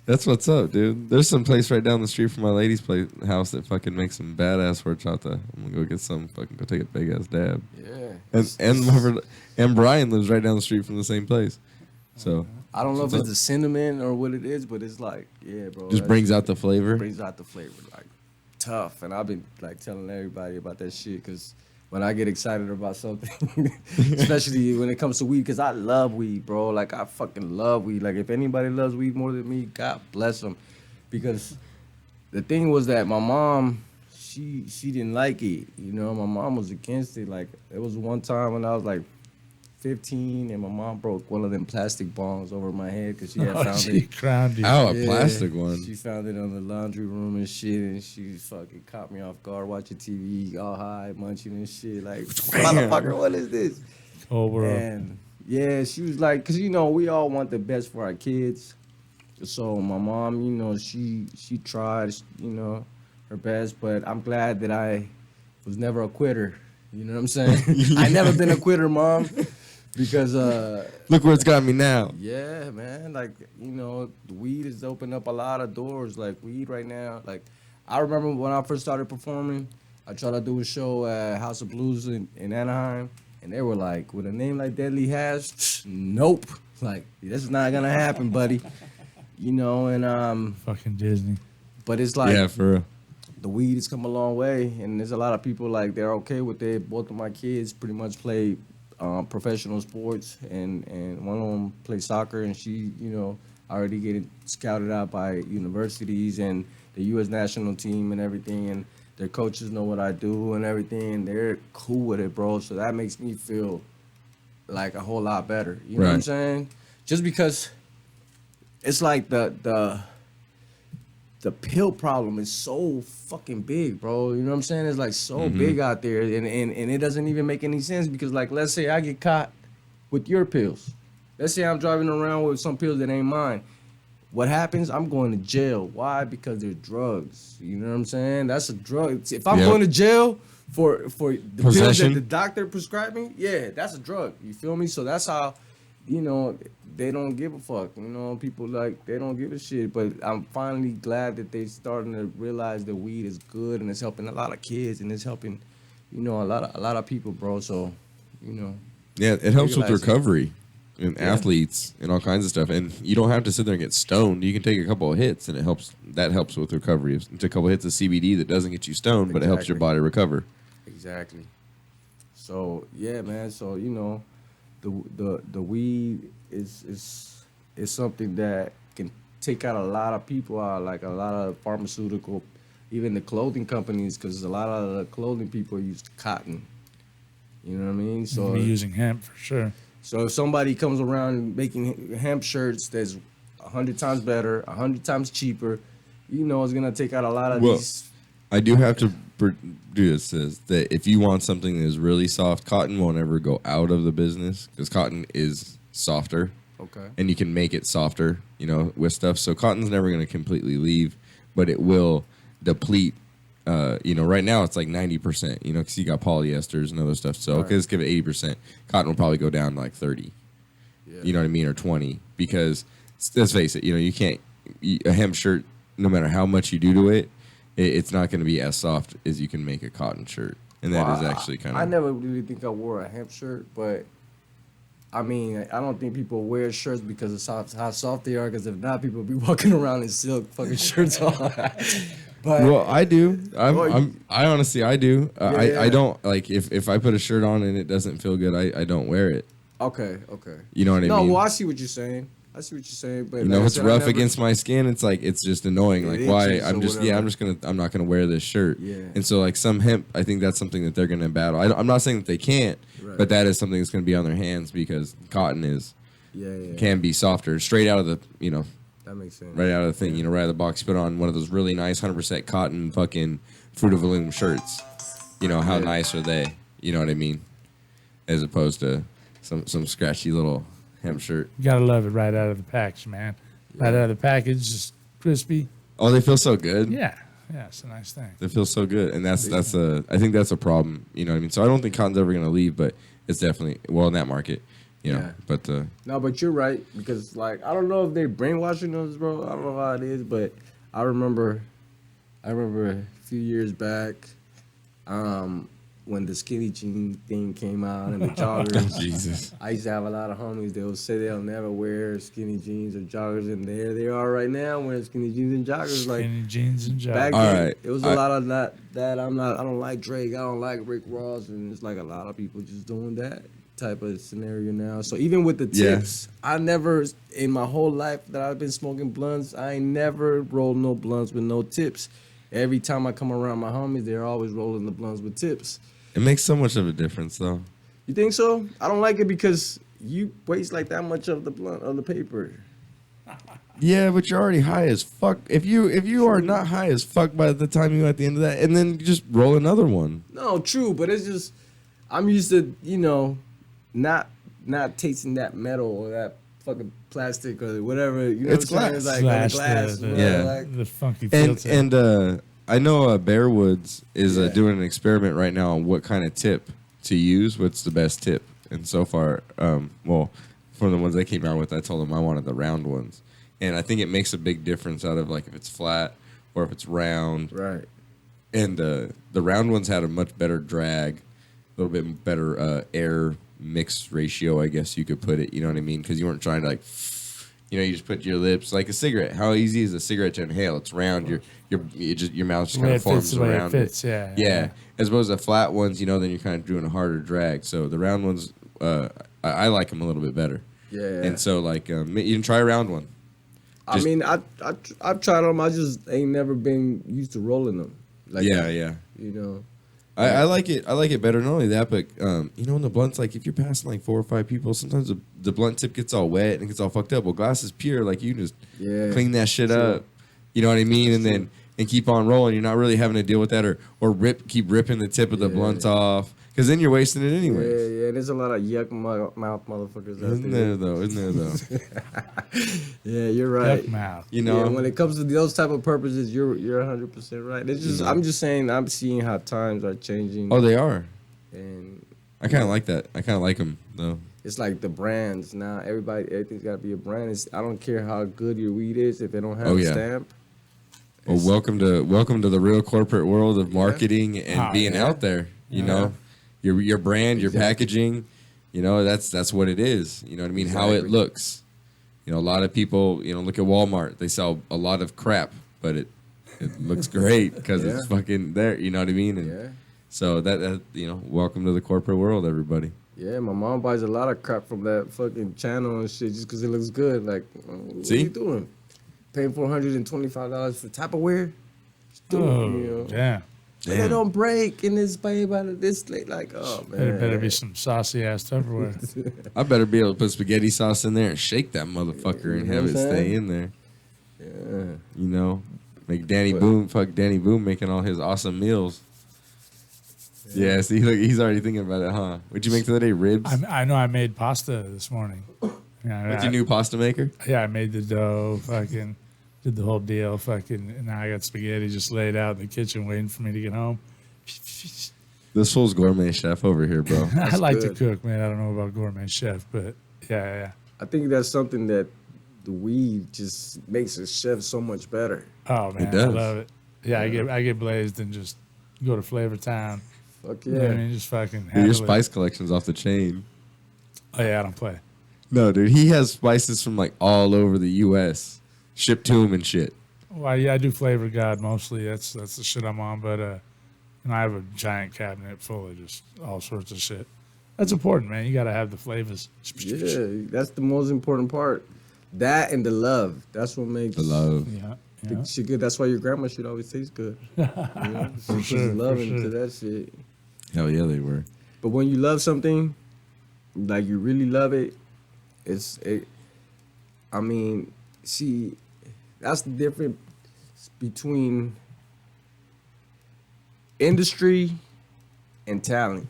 That's what's up, dude. There's some place right down the street from my lady's house that fucking makes some badass horchata. I'm gonna go get some. Fucking go take a big ass dab. Yeah. And Brian lives right down the street from the same place. So I don't know if it's the cinnamon or what it is, but it's like, yeah, bro. just that brings shit out the flavor. brings out the flavor, like tough. And I've been like telling everybody about that shit because when I get excited about something, especially when it comes to weed, because I love weed, bro. Like I fucking love weed. Like if anybody loves weed more than me, God bless them. Because the thing was that my mom, she didn't like it. You know, my mom was against it. Like it was one time when I was like 15 and my mom broke one of them plastic bongs over my head because she had found She it. crowned you. Oh, a Yeah, plastic one. She found it on the laundry room and shit, and she fucking caught me off guard watching TV, all high, munching and shit. Like, motherfucker, what is this? Whole world. And yeah, she was like, cause you know we all want the best for our kids. So my mom, you know, she tried, you know, her best, but I'm glad that I was never a quitter. You know what I'm saying? I never been a quitter, Mom. Because Look where it's got me now. yeah, man, like, you know, the weed has opened up a lot of doors. Like weed right now, like I remember when I first started performing, I tried to do a show at House of Blues in Anaheim, and they were like, with a name like Deadly Hash, nope, like this is not gonna happen, buddy. You know, and Fucking Disney. but it's like Yeah, for real. the weed has come a long way, and there's a lot of people like they're okay with it. Both of my kids pretty much play professional sports, and one of them plays soccer, and she, you know, already getting scouted out by universities and the U.S. national team and everything, and their coaches know what I do and everything, and they're cool with it, bro. So that makes me feel like a whole lot better. You know what I'm Right. saying? Just because it's like the pill problem is so fucking big, bro. You know what I'm saying? It's like so big out there, and it doesn't even make any sense because, like, let's say I get caught with your pills. Let's say I'm driving around with some pills that ain't mine. What happens? I'm going to jail. Why? Because they're drugs. You know what I'm saying? That's a drug. If I'm Yep. going to jail for the pills that Possession. the doctor prescribed me, yeah, that's a drug. You feel me? So that's how, you know, they don't give a fuck. You know, people like they don't give a shit. But I'm finally glad that they starting to realize that weed is good and it's helping a lot of kids and it's helping, you know, a lot of people, bro. So, you know, Yeah, it helps with Legalize it. recovery and athletes and all kinds of stuff. And you don't have to sit there and get stoned. You can take a couple of hits, and it helps. That helps with recovery. It's a couple of hits of CBD that doesn't get you stoned, but it helps your Exactly. body recover. exactly. So yeah, man. So you know, the weed is something that can take out a lot of people out, like a lot of pharmaceutical, even the clothing companies, because a lot of the clothing people use cotton. You know what I mean? So Be using hemp for sure. So if somebody comes around making hemp shirts that's 100 times better, 100 times cheaper, you know, it's gonna take out a lot of Well, these. I do have to do this. Says that if you want something that is really soft, cotton won't ever go out of the business because cotton is softer. Okay. And you can make it softer, you know, with stuff. So cotton's never going to completely leave, but it will deplete. You know, right now it's like 90%, you know, because you got polyesters and other stuff. So, okay, let's give it 80%. Cotton will probably go down to like 30. Yeah. You know what I mean? Or 20. Because, let's face it, you know, you can't, a hemp shirt, no matter how much you do to it, it's not going to be as soft as you can make a cotton shirt. And that is actually kind of. I never really think I wore a hemp shirt, but I mean, I don't think people wear shirts because of how soft they are. Because if not, people be walking around in silk fucking shirts on. But well, I do. I honestly, I do. I don't like if I put a shirt on and it doesn't feel good. I don't wear it. Okay. You know what I mean? No, well, I see what you're saying. But you know, it's rough against my skin. It's like it's just annoying. Like why? I'm not gonna wear this shirt. Yeah. And so like some hemp, I think that's something that they're gonna battle. I'm not saying that they can't, but that is something that's gonna be on their hands because cotton is can be softer straight out of the that makes sense. Right out of the thing, you know, right out of the box. You put on one of those really nice 100% cotton fucking Fruit of the Loom shirts. You know how nice are they? You know what I mean? As opposed to some scratchy little hemp shirt. You gotta love it right out of the package, man. Right out of the package, just crispy. Oh, they feel so good. Yeah, it's a nice thing. They feel so good, and that's I think that's a problem. You know what I mean? So I don't think cotton's ever gonna leave, but it's definitely in that market. You know, but no, but you're right because like I don't know if they're brainwashing us, bro. I don't know how it is, but I remember a few years back, when the skinny jean thing came out and the joggers. Jesus. I used to have a lot of homies that would say they'll never wear skinny jeans or joggers, and there they are right now wearing skinny jeans and joggers. Like skinny jeans and joggers. Back then, it was a lot of that. I don't like Drake. I don't like Rick Ross, and it's like a lot of people just doing that type of scenario now. So even with the tips, I never in my whole life that I've been smoking blunts, I ain't never rolled no blunts with no tips. Every time I come around my homies, they're always rolling the blunts with tips. It makes so much of a difference, though. You think so? I don't like it because you waste like that much of the blunt of the paper. Yeah, but you're already high as fuck. If you are not high as fuck by the time you're at the end of that, and then you just roll another one. No, true, but it's just I'm used to not tasting that metal or that fucking plastic or whatever. You know It's what I'm glass. saying? It's like glass. The funky filter. And I know Bearwoods is doing an experiment right now on what kind of tip to use. What's the best tip? And so far, from the ones they came out with, I told them I wanted the round ones. And I think it makes a big difference out of like if it's flat or if it's round. Right. And the round ones had a much better drag, a little bit better air mix ratio, I guess you could put it. You know what I mean? Because you weren't trying to like, you just put your lips like a cigarette. How easy is a cigarette to inhale? It's round. Your mouth just kind of forms around it. Yeah. As opposed to flat ones, then you're kind of doing a harder drag. So the round ones, I like them a little bit better. Yeah. And so like you can try a round one. I've tried them. I just ain't never been used to rolling them. Like Yeah. I like it. I like it better. Not only that, but in the blunts, like if you're passing like 4 or 5 people, sometimes the blunt tip gets all wet and gets all fucked up. Well, glass is pure. Like you just clean that shit up. You know what I mean? And then keep on rolling. You're not really having to deal with that or keep ripping the tip of the blunt off because then you're wasting it anyway. Yeah. There's a lot of yuck mouth motherfuckers out Isn't there though? Yeah, you're right. Yuck mouth. When it comes to those type of purposes, you're 100% right. It's just I'm just saying I'm seeing how times are changing. Oh, they are. And I kind of like that. I kind of like them though. It's like the brands now. Everything's got to be a brand. I don't care how good your weed is if they don't have a stamp. Well, welcome to the real corporate world of marketing and being out there. You know, your brand, your packaging. That's what it is. You know what I mean? Exactly. How it looks. A lot of people. Look at Walmart. They sell a lot of crap, but it looks great because it's fucking there. You know what I mean? And so that welcome to the corporate world, everybody. Yeah, my mom buys a lot of crap from that fucking channel and shit just because it looks good. Like, what are you doing? Paying $425 for Tupperware? Yeah. They don't break in this babe out of this late. Like, oh man, there better be some saucy ass Tupperware. I better be able to put spaghetti sauce in there and shake that motherfucker and have it stay in there. Yeah. Make Danny But- Boone. Fuck Danny Boone making all his awesome meals. Yeah, see, look, he's already thinking about it, huh? What'd you make the other day? Ribs? I know I made pasta this morning. Yeah, What's your new pasta maker? Yeah, I made the dough, fucking did the whole deal, fucking, and now I got spaghetti just laid out in the kitchen waiting for me to get home. This fool's gourmet chef over here, bro. I like good. to cook, man. I don't know about gourmet chef, but yeah. I think that's something that the weed just makes a chef so much better. Oh man, I does. love it. Yeah, I get blazed and just go to Flavor Town. Fuck You know what I yeah. mean? Just fucking Dude, handle your it. spice collection's off the chain. Oh yeah, I don't play. No, dude, he has spices from like all over the U.S. shipped to him and shit. Well, yeah, I do Flavor God mostly. That's the shit I'm on. But I have a giant cabinet full of just all sorts of shit. That's important, man. You got to have the flavors. Yeah, that's the most important part. That and the love. That's what makes The love. Yeah. the shit good. That's why your grandma shit always tastes good. You know? She's sure, loving for to sure. that shit. Hell yeah, they were. But when you love something, like you really love it, I mean, see, that's the difference between industry and talent.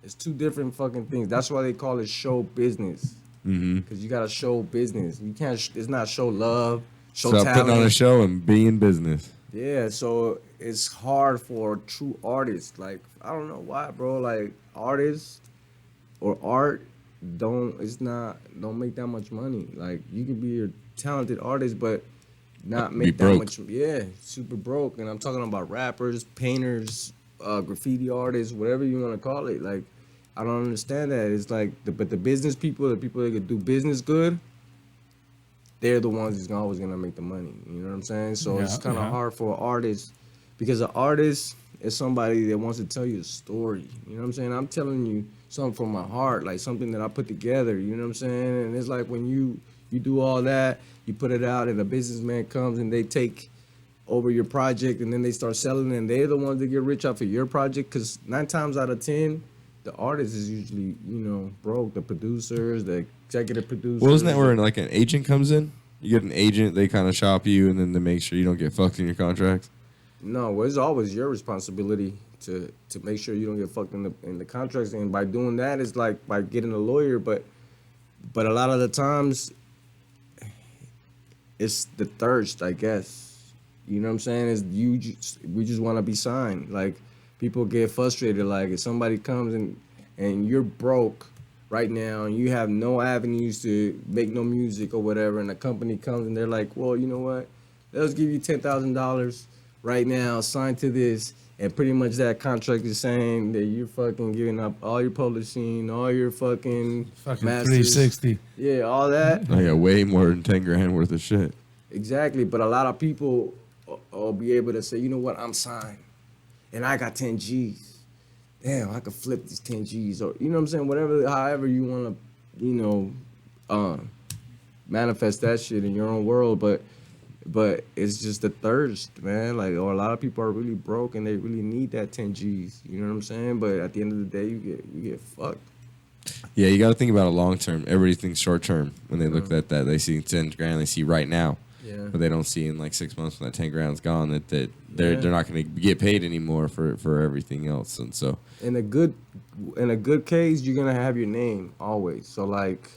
It's two different fucking things. That's why they call it show business. Mm-hmm. Because you gotta show business. You can't. It's not show love, show So talent. putting on a show and be in business. Yeah, so it's hard for true artists. Like, I don't know why, bro. Like, artists or art don't make that much money. Like, you could be a talented artist, but not Be make that broke. much. Yeah, super broke. And I'm talking about rappers, painters, graffiti artists, whatever you want to call it. Like, I don't understand that. It's like, but the business people, the people that could do business good, they're the ones that's always gonna make the money. You know what I'm saying? So it's Yeah, kind of yeah. hard for an artist because an artist is somebody that wants to tell you a story. You know what I'm saying? I'm telling you something from my heart, like something that I put together. You know what I'm saying? And it's like when you do all that, you put it out, and a businessman comes and they take over your project, and then they start selling, and they're the ones that get rich off of your project. Because 9 times out of 10, the artist is usually, broke. The producers, the executive producers. Well, isn't that where like an agent comes in? You get an agent, they kind of shop you, and then they make sure you don't get fucked in your contracts. No, well, it's always your responsibility to make sure you don't get fucked in the contracts. And by doing that, it's like by getting a lawyer. But a lot of the times, it's the thirst, I guess. You know what I'm saying? Is we just want to be signed. Like, people get frustrated. Like, if somebody comes and you're broke right now and you have no avenues to make no music or whatever, and a company comes and they're like, well, you know what? Let's give you $10,000 right now, sign to this. And pretty much that contract is saying that you're fucking giving up all your publishing, all your fucking masters. 360. Yeah, all that. I got way more than 10 grand worth of shit. Exactly, but a lot of people will be able to say, you know what, I'm signed, and I got 10 G's. Damn, I could flip these 10 G's, or you know what I'm saying, whatever, however you want to, manifest that shit in your own world, but it's just the thirst, man. Like, or a lot of people are really broke and they really need that 10 G's. You know what I'm saying? But at the end of the day, you get fucked. Yeah, you got to think about it long term. Everybody thinks short term when they look at that. They see 10 grand, they see right now. Yeah. But they don't see in like 6 months when that 10 grand's gone that they're not going to get paid anymore for everything else. And so In a good case, you're gonna have your name always. So like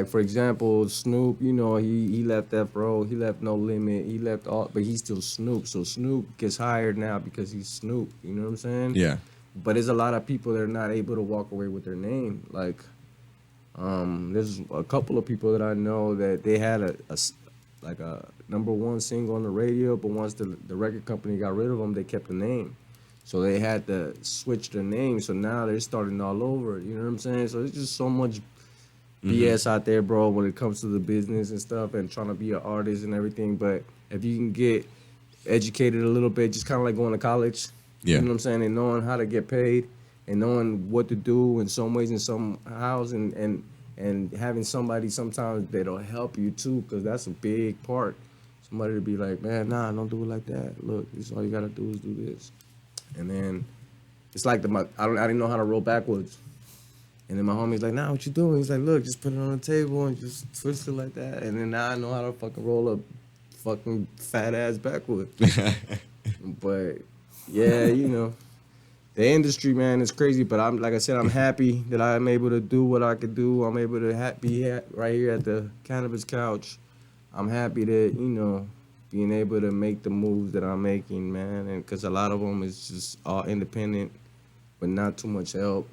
for example, Snoop, he left that bro, he left No Limit, he left all, but he's still Snoop. So Snoop gets hired now because he's Snoop. You know what I'm saying? yeah, But there's a lot of people that are not able to walk away with their name. Like, there's a couple of people that I know that they had a #1 single on the radio, but once the record company got rid of them, they kept the name. So they had to switch their name. So now they're starting all over. You know what I'm saying? So it's just so much BS out there, bro, when it comes to the business and stuff and trying to be an artist and everything. But if you can get educated a little bit, just kind of like going to college. Yeah. You know what I'm saying? And knowing how to get paid and knowing what to do in some ways and some hows and having somebody sometimes that'll help you too, because that's a big part. Somebody to be like, man, nah, don't do it like that. Look, this all you gotta do is do this. And then it's like I didn't know how to roll backwards. And then my homie's like, nah, what you doing? He's like, look, just put it on the table and just twist it like that. And then now I know how to fucking roll a fucking fat ass backwood. But yeah, you know, the industry, man, is crazy. But I'm like I said, I'm happy that I'm able to do what I could do. I'm able to be right here at the Cannabis Couch. I'm happy that, you know, being able to make the moves that I'm making, man, and because a lot of them is just all independent, but not too much help.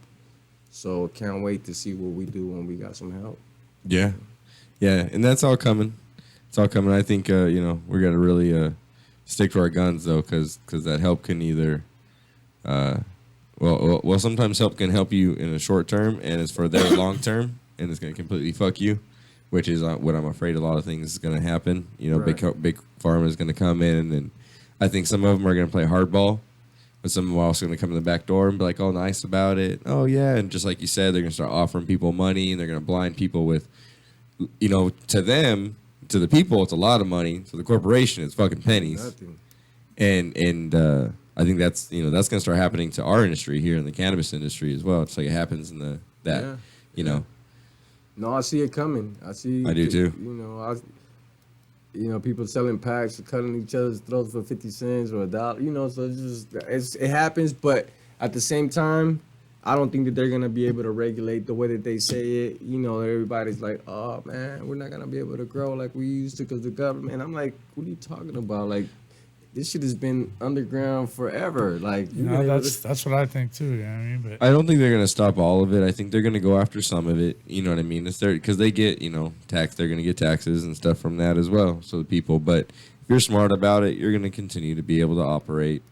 So can't wait to see what we do when we got some help. Yeah, yeah, and that's all coming. It's all coming. I think you know, we got to really stick to our guns though, because that help can either, well, sometimes help can help you in a short term, and it's for their long term, and it's gonna completely fuck you, which is what I'm afraid a lot of things is gonna happen. You know, Right. big pharma is gonna come in, and I think some of them are gonna play hardball. But some of them are also going to come in the back door and be like, oh, nice about it. Oh, yeah. And just like you said, they're going to start offering people money and they're going to blind people with, you know, to them, to the people, it's a lot of money. To the corporation, it's fucking pennies. Nothing. And I think that's, you know, that's going to start happening to our industry here in the cannabis industry as well. It's like it happens in Yeah. you know. No, I see it coming. I do too. You know, people selling packs, cutting each other's throats for 50 cents or $1. You know, so it happens. But at the same time, I don't think that they're gonna be able to regulate the way that they say it. You know, everybody's like, "Oh man, we're not gonna be able to grow like we used to because the government." I'm like, "What are you talking about? Like, this shit has been underground forever. Like, You know, that's what I think too. You know what I mean? But I don't think they're going to stop all of it. I think they're going to go after some of it. You know what I mean? It's because they get, you know, tax. They're going to get taxes and stuff from that as well. So the people, but if you're smart about it, you're going to continue to be able to operate.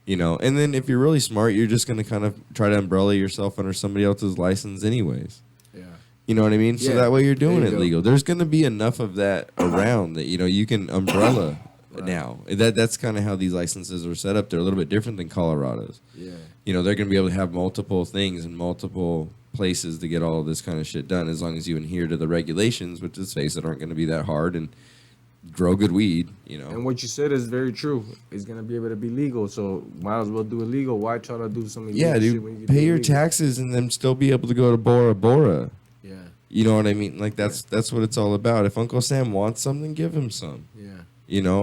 You know, and then if you're really smart, you're just going to kind of try to umbrella yourself under somebody else's license, anyways. yeah, You know what I mean? So Yeah, that way you're doing there it you go. legal. There's going to be enough of that around that, you know, you can umbrella now. That's kind of how these licenses are set up. They're a little bit different than Colorado's. yeah, You know, they're going to be able to have multiple things in multiple places to get all of this kind of shit done as long as you adhere to the regulations, which, let's face it, aren't going to be that hard, and grow good weed, you know. And what you said is very true. It's gonna be able to be legal, so might as well do it legal. Why try to do some illegal Yeah, shit when you dude, can pay do it your legal? taxes and then still be able to go to Bora Bora. Yeah, You know what I mean? Like, that's what it's all about. If Uncle Sam wants something, give him some. yeah. You know,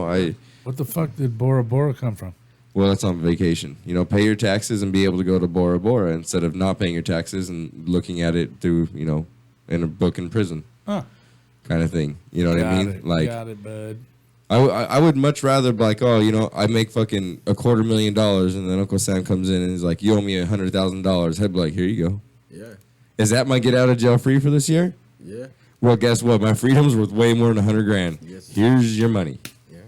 what the fuck did Bora Bora come from? well, that's on vacation. You know, pay your taxes and be able to go to Bora Bora instead of not paying your taxes and looking at it through, you know, in a book in prison Huh. kind of thing. You know what I mean? Like, got it, bud. I would much rather be like, oh, you know, I make fucking $250,000 and then Uncle Sam comes in and he's like, you owe me $100,000. I'd be like, here you go. Yeah, Is that my get out of jail free for this year? yeah, Well, guess what? My freedom's worth way more than $100,000. Yes. Here's your money. yeah.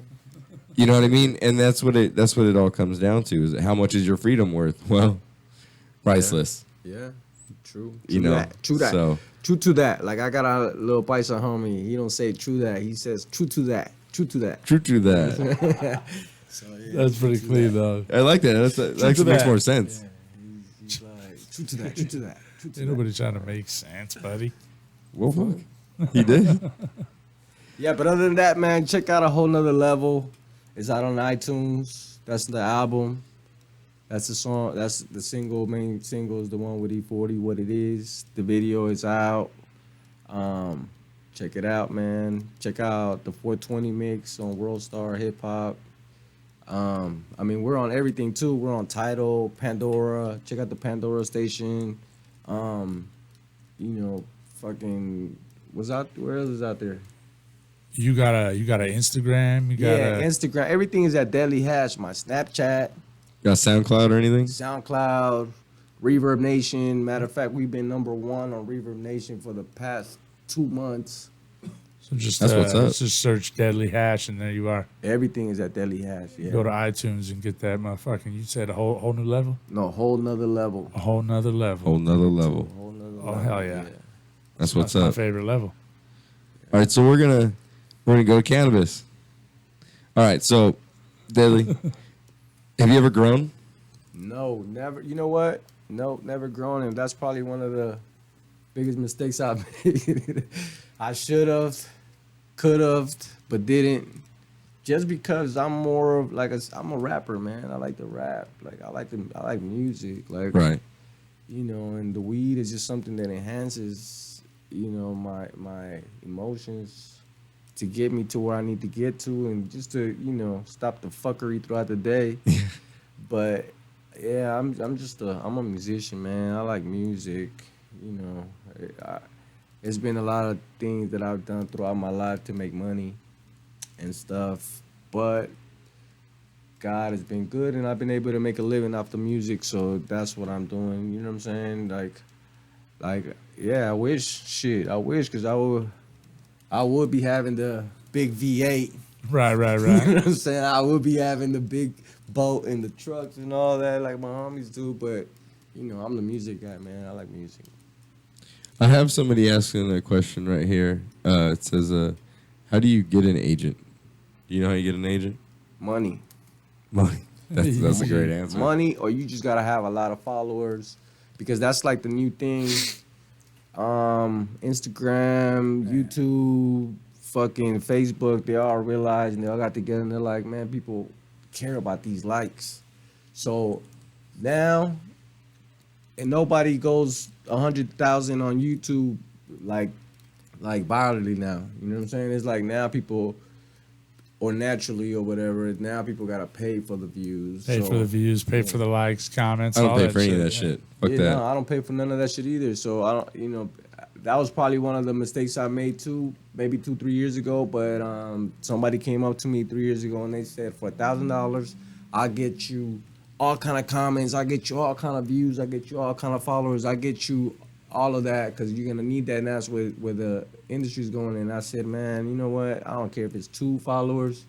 You know what I mean? And that's what it all comes down to, is how much is your freedom worth? Well, priceless. Yeah, true. You know, True that. so- True to that. Like, I got a little Paisa homie. He don't say true that. He says true to that. True to that. True to that. So, yeah, That's pretty clean, though. I like that. That actually makes that. more sense. he's like, true to that. True to that. True to Ain't that. nobody trying to make sense, buddy. Well, fuck. He did. Yeah, but other than that, man, check out A Whole Nother Level. It's out on iTunes. That's the album. That's the song. That's the single. Main single is the one with E40. What it is. The video is out. Check it out, man. Check out the 420 mix on World Star Hip Hop. I mean, we're on everything too. We're on Tidal, Pandora. Check out the Pandora station. You know, fucking what's out? Where else is out there? You got a Instagram. You got Yeah, Instagram. Everything is at Deadly Hash. My Snapchat, Got SoundCloud or anything? SoundCloud, Reverb Nation. Matter of fact, we've been #1 on Reverb Nation for the past 2 months. So just That's what's up. just search Deadly Hash and there you are. Everything is at Deadly Hash. Yeah. Go to iTunes and get that motherfucking. You said a whole new level, No, whole nother level. a whole nother level. Whole nother level. Whole nother Oh, level. hell yeah. That's what's my up. favorite level. All right, so we're gonna go to cannabis. All right, so Deadly, have you ever grown? No, never. You know what? No, never grown, and that's probably one of the biggest mistakes I've made. I should have, could have, but didn't. Just because I'm more of like I'm a rapper, man. I like to rap. Like I like music. Like Right. you know, and the weed is just something that enhances, you know, my emotions to get me to where I need to get to, and just to stop the fuckery throughout the day. But yeah, I'm a musician, man. I like music. It's been a lot of things that I've done throughout my life to make money and stuff, but God has been good, and I've been able to make a living off the music, so that's what I'm doing. You know what I'm saying? Like, yeah, I wish, because I would be having the big V8. Right. You know what I'm saying? I would be having the big boat and the trucks and all that, like my homies do, but, I'm the music guy, man. I like music. I have somebody asking a question right here. It says, how do you get an agent? Do you know how you get an agent? Money. That's a great answer. Money, or you just gotta have a lot of followers, because that's like the new thing. Instagram, YouTube, fucking Facebook, they all realize, and they all got together and they're like, man, people care about these likes. So now, and nobody goes 100,000 on YouTube like virally now. You know what I'm saying? It's like now people, or naturally or whatever, now people gotta pay for the views. Pay for the views, pay for the likes, comments. I don't all pay that for any of shit, that yeah. shit. Fuck Yeah, that. no, I don't pay for none of that shit either. So I don't, that was probably one of the mistakes I made too, maybe 2-3 years ago. But somebody came up to me 3 years ago and they said, for $1,000, I'll get you all kind of comments, I get you all kind of views, I get you all kind of followers, I get you all of that, because you're gonna need that, and that's where the industry's going. And I said, man, you know what? I don't care if it's 2 followers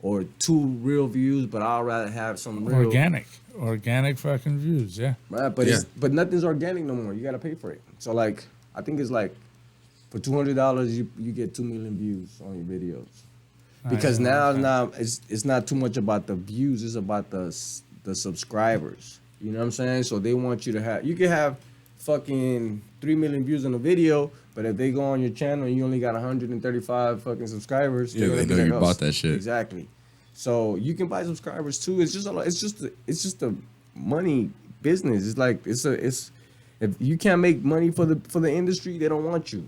or 2 real views, but I'd rather have some real organic fucking views, yeah. right. But Yeah. but nothing's organic no more. You gotta pay for it. So like, I think it's like for $200 you get 2 million views on your videos. Because now it's not too much about the views, it's about the subscribers. You know what I'm saying? So they want you to have, you can have fucking 3 million views on a video, but if they go on your channel and you only got 135 fucking subscribers, Yeah, they're they gonna know be you like, bought that shit. Exactly. So you can buy subscribers too. It's just a money business. It's like if you can't make money for the industry, they don't want you.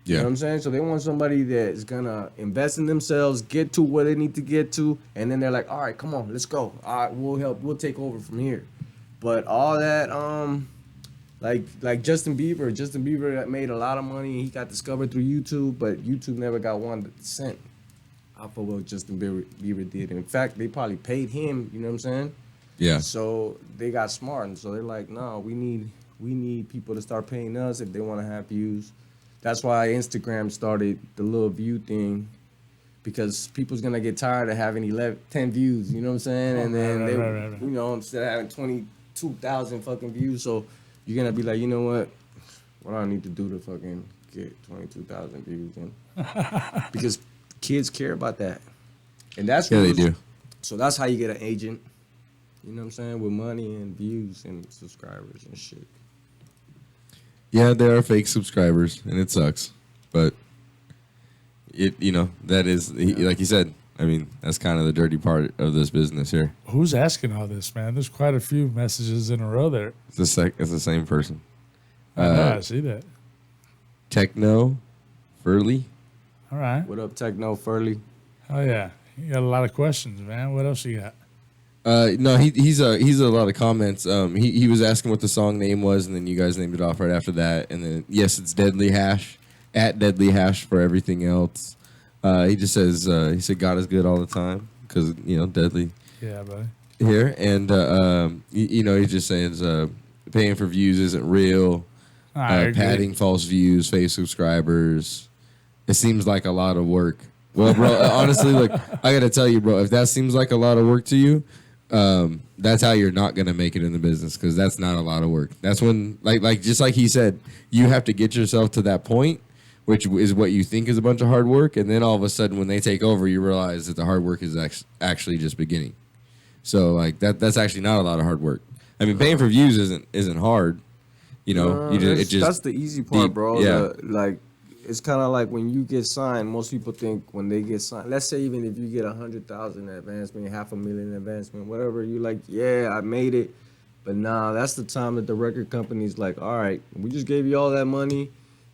You know what I'm saying? So they want somebody that's gonna invest in themselves, get to where they need to get to, and then they're like, all right, come on, let's go. All right, we'll take over from here. But all that, like Justin Bieber made a lot of money and he got discovered through YouTube, but YouTube never got 1 cent off of what Justin Bieber did. In fact, they probably paid him, you know what I'm saying? Yeah. So they got smart, and so they're like, no, we need people to start paying us if they want to have views. That's why Instagram started the little view thing, because people's gonna get tired of having 10 views, you know what I'm saying? And then right. Instead of having 22,000 fucking views, so you're gonna be like, you know what do I need to do to fucking get 22,000 views? And because kids care about that, and that's they do. So that's how you get an agent, you know what I'm saying, with money and views and subscribers and shit. Yeah, there are fake subscribers, and it sucks. But that is, like you said, I mean, that's kind of the dirty part of this business here. Who's asking all this, man? There's quite a few messages in a row there. It's the same person. I know, I see that. Techno, Furley. All right. What up, Techno Furley? Oh yeah, you got a lot of questions, man. What else you got? No, he's a lot of comments. He was asking what the song name was, and then you guys named it off right after that. And then yes, it's Deadly Hash, at Deadly Hash for everything else. He just says he said God is good all the time because Deadly. Yeah, buddy. Here and he just says paying for views isn't real. Padding false views, fake subscribers. It seems like a lot of work. Well, bro, honestly, look, I gotta tell you, bro, if that seems like a lot of work to you, that's how you're not gonna make it in the business, because that's not a lot of work. That's when, like just like he said, you have to get yourself to that point, which is what you think is a bunch of hard work, and then all of a sudden, when they take over, you realize that the hard work is actually just beginning. So, like that's actually not a lot of hard work. I mean, paying for views isn't hard. That's the easy part, bro. Yeah. It's kind of like when you get signed, most people think when they get signed, let's say even if you get 100,000 advancement, $500,000 advancement, whatever, you're like, yeah, I made it. But nah, that's the time that the record company's like, all right, we just gave you all that money.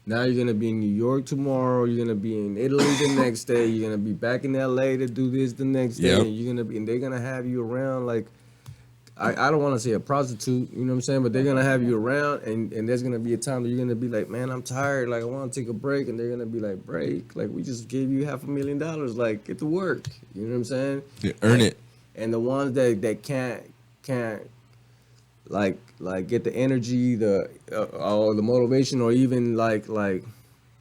Now you're gonna be in New York tomorrow. You're gonna be in Italy the next day. You're gonna be back in LA to do this the next day. Yep. And you're gonna be, and they're gonna have you around like, I don't want to say a prostitute, you know what I'm saying? But they're gonna have you around, and there's gonna be a time that you're gonna be like, man, I'm tired. Like I want to take a break, and they're gonna be like, break? Like we just gave you $500,000. Like get to work. You know what I'm saying? Yeah, earn it. And the ones that can't like get the energy, or the motivation, or even like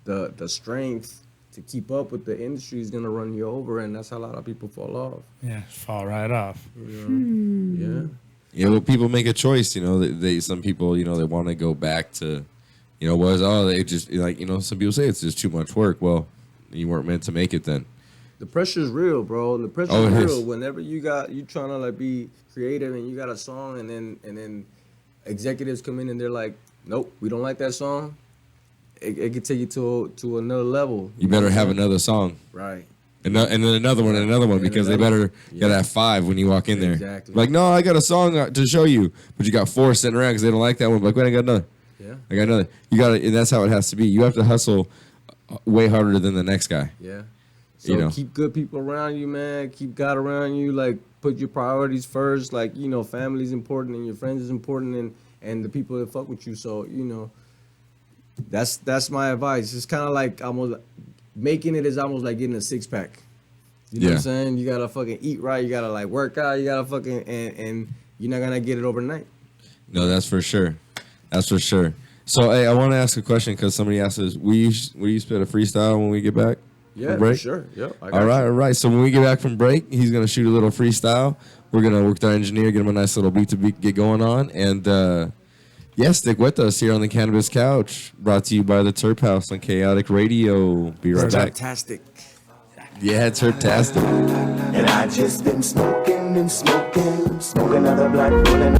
the strength to keep up with the industry is gonna run you over, and that's how a lot of people fall off. Yeah, fall right off. You know? Yeah. Yeah, well, people make a choice. You know, they some people, you know, they want to go back to, you know, they just like, you know, some people say it's just too much work. Well, you weren't meant to make it then. The pressure's real, bro. The pressure's Oh, it real. is. Whenever you trying to like be creative and you got a song, and then executives come in and they're like, nope, we don't like that song. It could take you to another level. You better have another song. Right. And then another one, and another one, And because they another better gotta have 5 when you walk in there. Exactly. Like, no, I got a song to show you, but you got 4 sitting around because they don't like that one. Like, wait, I got another. Yeah. I got another. You got to, and that's how it has to be. You have to hustle way harder than the next guy. Yeah. So You know. keep good people around you, man. Keep God around you. Like put your priorities first. Like, you know, family's important and your friends is important, and the people that fuck with you. So, you know, that's my advice. It's kind of like almost making it is almost like getting a 6-pack. You know what I'm saying? You gotta fucking eat right. You gotta like work out. You gotta fucking and you're not gonna get it overnight. No, that's for sure. That's for sure. So, hey, I want to ask a question because somebody asked us, will you spit a freestyle when we get back? Yeah, from break? for sure. Yep. All right. So when we get back from break, he's gonna shoot a little freestyle. We're gonna work with our engineer, get him a nice little beat to get going on, and stick with us here on the Cannabis Couch. Brought to you by the TerpHouse on Kaotic Radio. Be right back. Fantastic. Yeah, Terptastic. And I just been smoking and smoking another black rolling.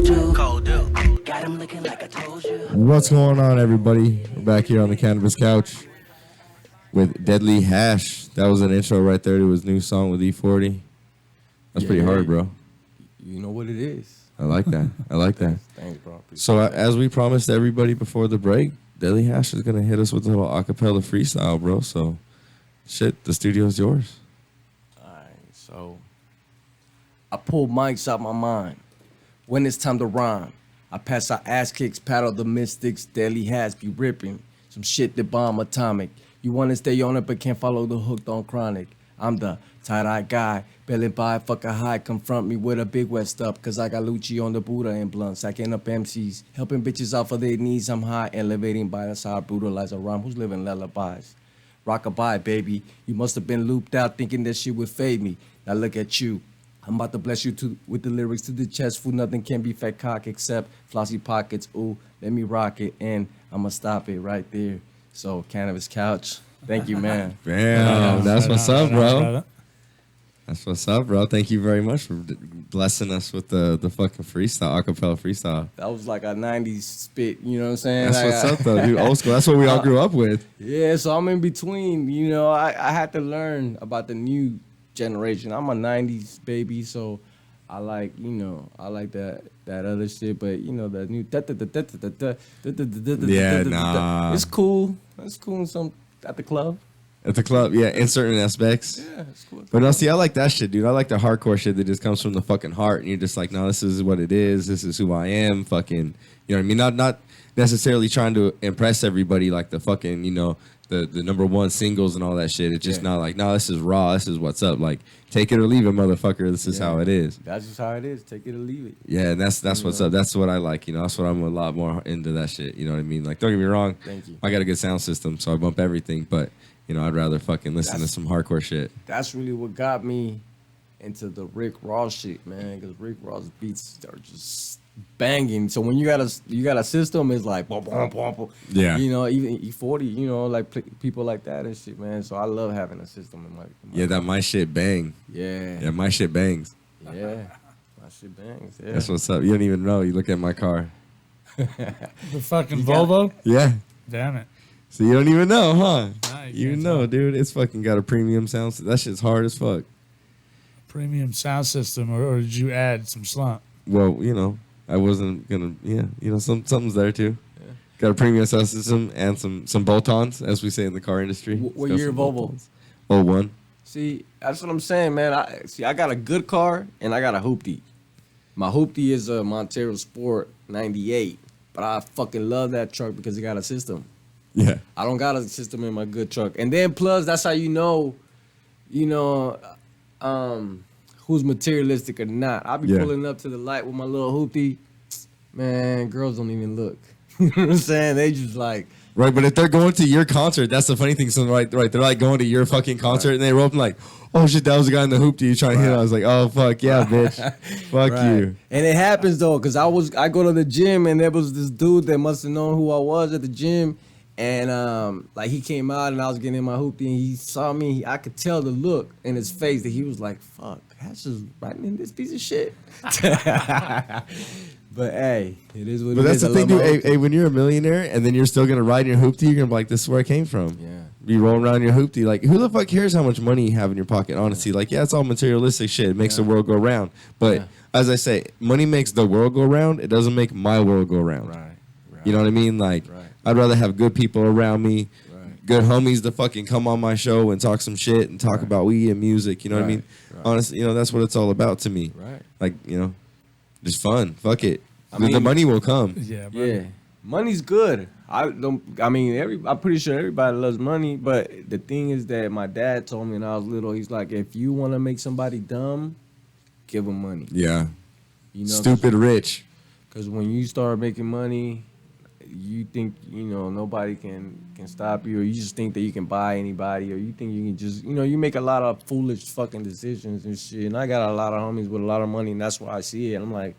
Got him looking like I told you. What's going on, everybody? We're back here on the Cannabis Couch with Deadly Hash. That was an intro right there to his new song with E40. That's pretty hard, bro. You know what it is. I like that. I like that. Thanks, bro. So as we promised everybody before the break, Deadly Hash is going to hit us with a little acapella freestyle, bro. So, shit, the studio's yours. All right, so I pull mics out my mind. When it's time to rhyme, I pass out ass kicks, paddle the mystics, Deadly Hash be ripping. Some shit that bomb atomic. You want to stay on it but can't follow the hook on chronic. I'm the tie-dye guy, belly by fucking high, confront me with a big wet stuff, cause I got Lucci on the Buddha and blunt, sacking up MCs, helping bitches out for their needs, I'm high, elevating by the side, brutalize a rhyme, who's living lullabies? Rockabye, baby, you must have been looped out thinking that shit would fade me, now look at you. I'm about to bless you with the lyrics to the chest, fool, nothing can be fat cock except flossy pockets, ooh, let me rock it, and I'ma stop it right there. So, Cannabis Couch, thank you, man. Damn, that's what's up, bro. That's what's up, bro. Thank you very much for blessing us with the fucking freestyle, acapella freestyle. That was like a 90s spit, you know what I'm saying? That's Like, what's up, though, dude. Old school. That's what we all grew up with. Yeah, so I'm in between. You know, I had to learn about the new generation. I'm a 90s baby, so I like, you know, I like that other shit, but, you know, the new... Yeah, nah. It's cool. It's cool in some, at the club. At the club, yeah, in certain aspects. Yeah, it's cool. But no, see, I like that shit, dude. I like the hardcore shit that just comes from the fucking heart, and you're just like, no, this is what it is. This is who I am. Fucking, you know what I mean? Not necessarily trying to impress everybody like the fucking, you know, the number one singles and all that shit. It's just not like, no, this is raw. This is what's up. Like, take it or leave it, motherfucker. This is how it is. That's just how it is. Take it or leave it. Yeah, and that's what's up. That's what I like. You know, that's what I'm a lot more into that shit. You know what I mean? Like, don't get me wrong. Thank you. I got a good sound system, so I bump everything, but. You know, I'd rather fucking listen to some hardcore shit. That's really what got me into the Rick Ross shit, man. Because Rick Ross beats are just banging. So when you got a system, it's like boom, boom, boom, boom. Yeah. You know, even E40, you know, like people like that and shit, man. So I love having a system in my yeah, that my shit bang. Yeah. Yeah, my shit bangs. Yeah. My shit bangs. Yeah. That's what's up. You don't even know. You look at my car. The fucking Volvo? Yeah. Damn it. So you don't even know, huh? Nah, you can't know, tell. dude. It's fucking got a premium sound. That shit's hard as fuck. Premium sound system, or did you add some slump? Well, you know, I wasn't gonna. Yeah, you know, something's there too. Yeah. Got a premium sound system and some bolt-ons, as we say in the car industry. What year Volvo? 01. See, that's what I'm saying, man. I got a good car and I got a hoopty. My hoopty is a Montero Sport 98, but I fucking love that truck because it got a system. Yeah. I don't got a system in my good truck. And then plus, that's how you know, who's materialistic or not. I'll be pulling up to the light with my little hoopty. Man, girls don't even look. You know what I'm saying? They just like... Right, but if they're going to your concert, that's the funny thing. So right, they're like going to your fucking concert, and they roll up and like, oh shit, that was the guy in the hoopty you trying to hit. I was like, oh fuck yeah, bitch, fuck you. And it happens though, cause I go to the gym and there was this dude that must have known who I was at the gym. And like he came out and I was getting in my hoopty and he saw me. I could tell the look in his face that he was like, "Fuck, Hash is riding in this piece of shit." But hey, it is what it is. But that's the thing, dude. Hey, when you're a millionaire and then you're still gonna ride in your hoopty, you're gonna be like, "This is where I came from." Yeah. You rolling around your hoopty, like, who the fuck cares how much money you have in your pocket? Honestly, like, yeah, it's all materialistic shit. It makes the world go round. But as I say, money makes the world go round. It doesn't make my world go round. Right. You know what I mean? Like, I'd rather have good people around me, good homies to fucking come on my show and talk some shit and talk about weed and music. You know what I mean? Honestly, you know, that's what it's all about to me. Right. Like, you know, just fun. Fuck it. I mean, the money will come. Yeah, Yeah. Money's good. I'm pretty sure everybody loves money, but the thing is that my dad told me when I was little, he's like, if you want to make somebody dumb, give them money. Yeah. You know, Stupid rich. Because when you start making money, you think, you know, nobody can stop you, or you just think that you can buy anybody, or you think you can just, you know, you make a lot of foolish fucking decisions and shit. And I got a lot of homies with a lot of money, and that's why I see it. I'm like,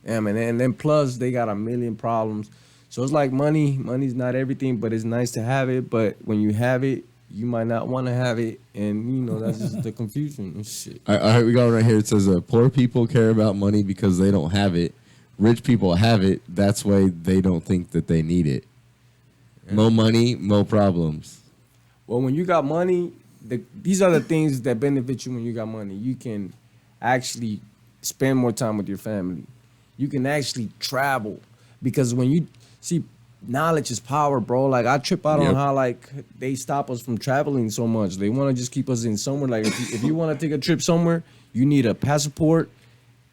damn, and then plus they got a million problems. So it's like money's not everything, but it's nice to have it. But when you have it, you might not want to have it, and you know that's just the confusion and shit. I heard we got one right here. It says, "Poor people care about money because they don't have it. rich people have it. That's why they don't think that they need it. More money, more problems. Well, when you got money, these are the things that benefit you when you got money. You can actually spend more time with your family. You can actually travel. Because when you see, knowledge is power, bro. Like, I trip out on how, like, they stop us from traveling so much. They want to just keep us in somewhere. Like, if you want to take a trip somewhere, you need a passport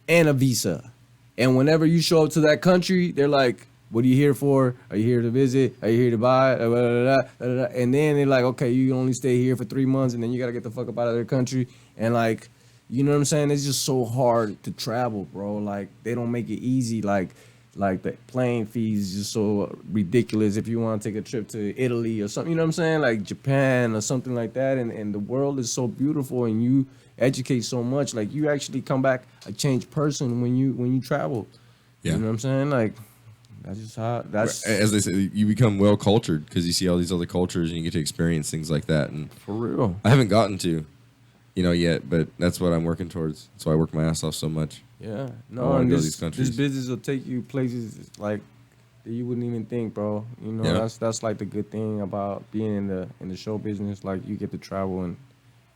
and a visa. And whenever you show up to that country, they're like, what are you here for? Are you here to visit? Are you here to buy? And then they're like, okay, you can only stay here for 3 months, and then you got to get the fuck up out of their country. And, like, you know what I'm saying? It's just so hard to travel, bro. Like, they don't make it easy. Like the plane fees is just so ridiculous if you want to take a trip to Italy or something, you know what I'm saying? Like Japan or something like that. And the world is so beautiful, and you educate so much. Like, you actually come back a changed person when you travel. Yeah. You know what I'm saying? Like, that's just how, that's... As they say, you become well cultured because you see all these other cultures and you get to experience things like that. And For real. I haven't gotten to, yet, but that's what I'm working towards. That's why I work my ass off so much. Yeah. I No, wanna and go to this these countries. business will take you places, like, that you wouldn't even think, bro. You know, Yeah. that's like the good thing about being in the show business. Like, you get to travel and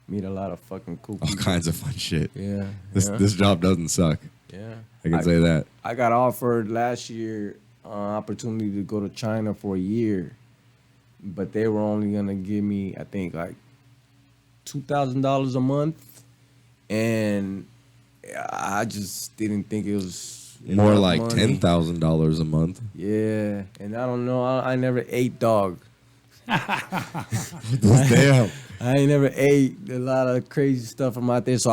meet a lot of fucking cool All people. kinds of fun shit. Yeah. This job doesn't suck. Yeah. I can say that. I got offered last year opportunity to go to China for a year, but they were only gonna give me, I think, like $2,000 a month, and I just didn't think it was More enough like money. $10,000 a month. Yeah, and I don't know. I never ate dog. Damn. I ain't never ate a lot of crazy stuff from out there, so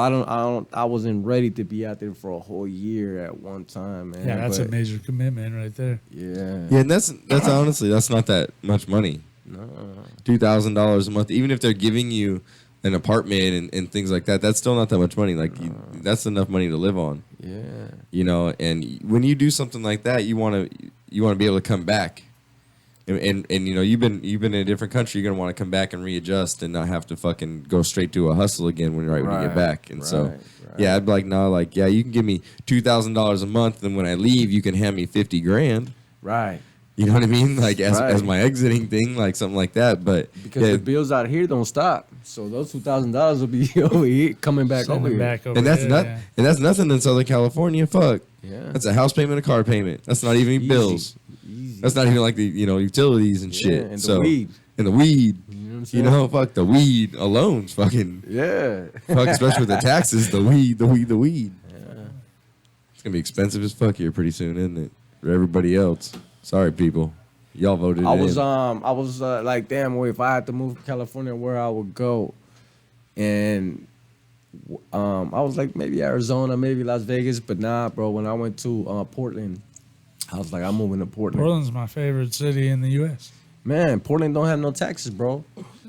I wasn't ready to be out there for a whole year at one time, man. Yeah, that's a But, major commitment right there. yeah. Yeah, and that's honestly, that's not that much money. No. $2,000 a month, even if they're giving you an apartment and things like that, that's still not that much money. Like, that's enough money to live on. Yeah. And when you do something like that, you want to be able to come back. And you've been in a different country. You're gonna want to come back and readjust and not have to fucking go straight to a hustle again when you get back. And so, yeah, I'd be like, no, like, yeah, you can give me $2,000 a month, and when I leave, you can hand me $50,000. Right. You know what I mean? Like, as Right. my exiting thing, like something like that. But Because yeah, the bills out here don't stop, so those $2,000 will be over here coming back Send over them here. back over and that's there, not yeah. and that's nothing in Southern California. Fuck. Yeah. That's a house payment, a car payment. That's not even Easy. bills. Easy. That's not even like the utilities and Yeah, shit. and the So weed. and the weed. You know what I'm saying? Fuck the weed alone's fucking Yeah. fuck, especially with the taxes. The weed. Yeah. It's gonna be expensive as fuck here pretty soon, isn't it? For everybody else. Sorry, people. Y'all voted. I it was in. like, damn, well, if I had to move to California, where I would go, and I was like, maybe Arizona, maybe Las Vegas, but nah, bro. When I went to Portland, I was like, I'm moving to Portland. Portland's my favorite city in the U.S. Man, Portland don't have no taxes, bro.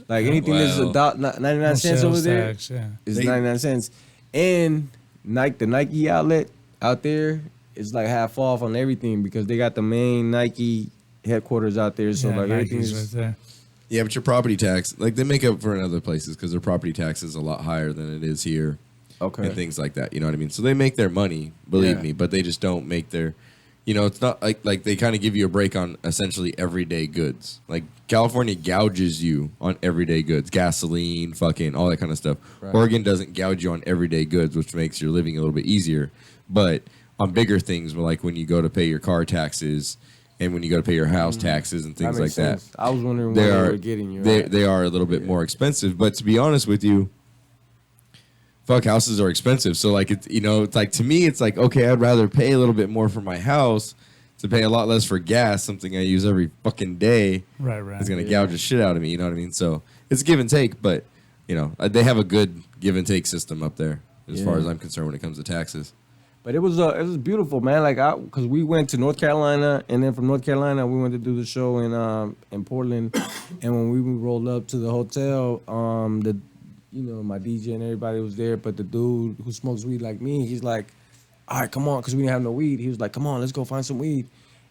Like, anything that's Well, 99 No cents over sales there tax, yeah. is They- 99 cents, and the Nike outlet out there is like half off on everything because they got the main Nike headquarters out there. So Yeah, like Nike's everything's right there. Yeah, but your property tax, like, they make up for in other places because their property tax is a lot higher than it is here. okay. And things like that. You know what I mean? So they make their money, believe Yeah. me, but they just don't make their, it's not like they kind of give you a break on essentially everyday goods. Like, California gouges you on everyday goods, gasoline, fucking all that kind of stuff. Right. Oregon doesn't gouge you on everyday goods, which makes your living a little bit easier. But on bigger things, like when you go to pay your car taxes and when you go to pay your house taxes and things That like makes that, sense. I was wondering they where are they were getting you. they are a little bit more expensive. But to be honest with you, fuck, houses are expensive. So like, it's like, to me, it's like, okay, I'd rather pay a little bit more for my house to pay a lot less for gas, something I use every fucking day. Right. It's gonna gouge the shit out of me. You know what I mean? So it's give and take, but they have a good give and take system up there as far Yeah. as I'm concerned when it comes to taxes. But it was beautiful, man. Like, because we went to North Carolina, and then from North Carolina we went to do the show in Portland, and when we rolled up to the hotel, my DJ and everybody was there, but the dude who smokes weed like me, he's like, all right, come on, because we didn't have no weed. He was like, come on, let's go find some weed.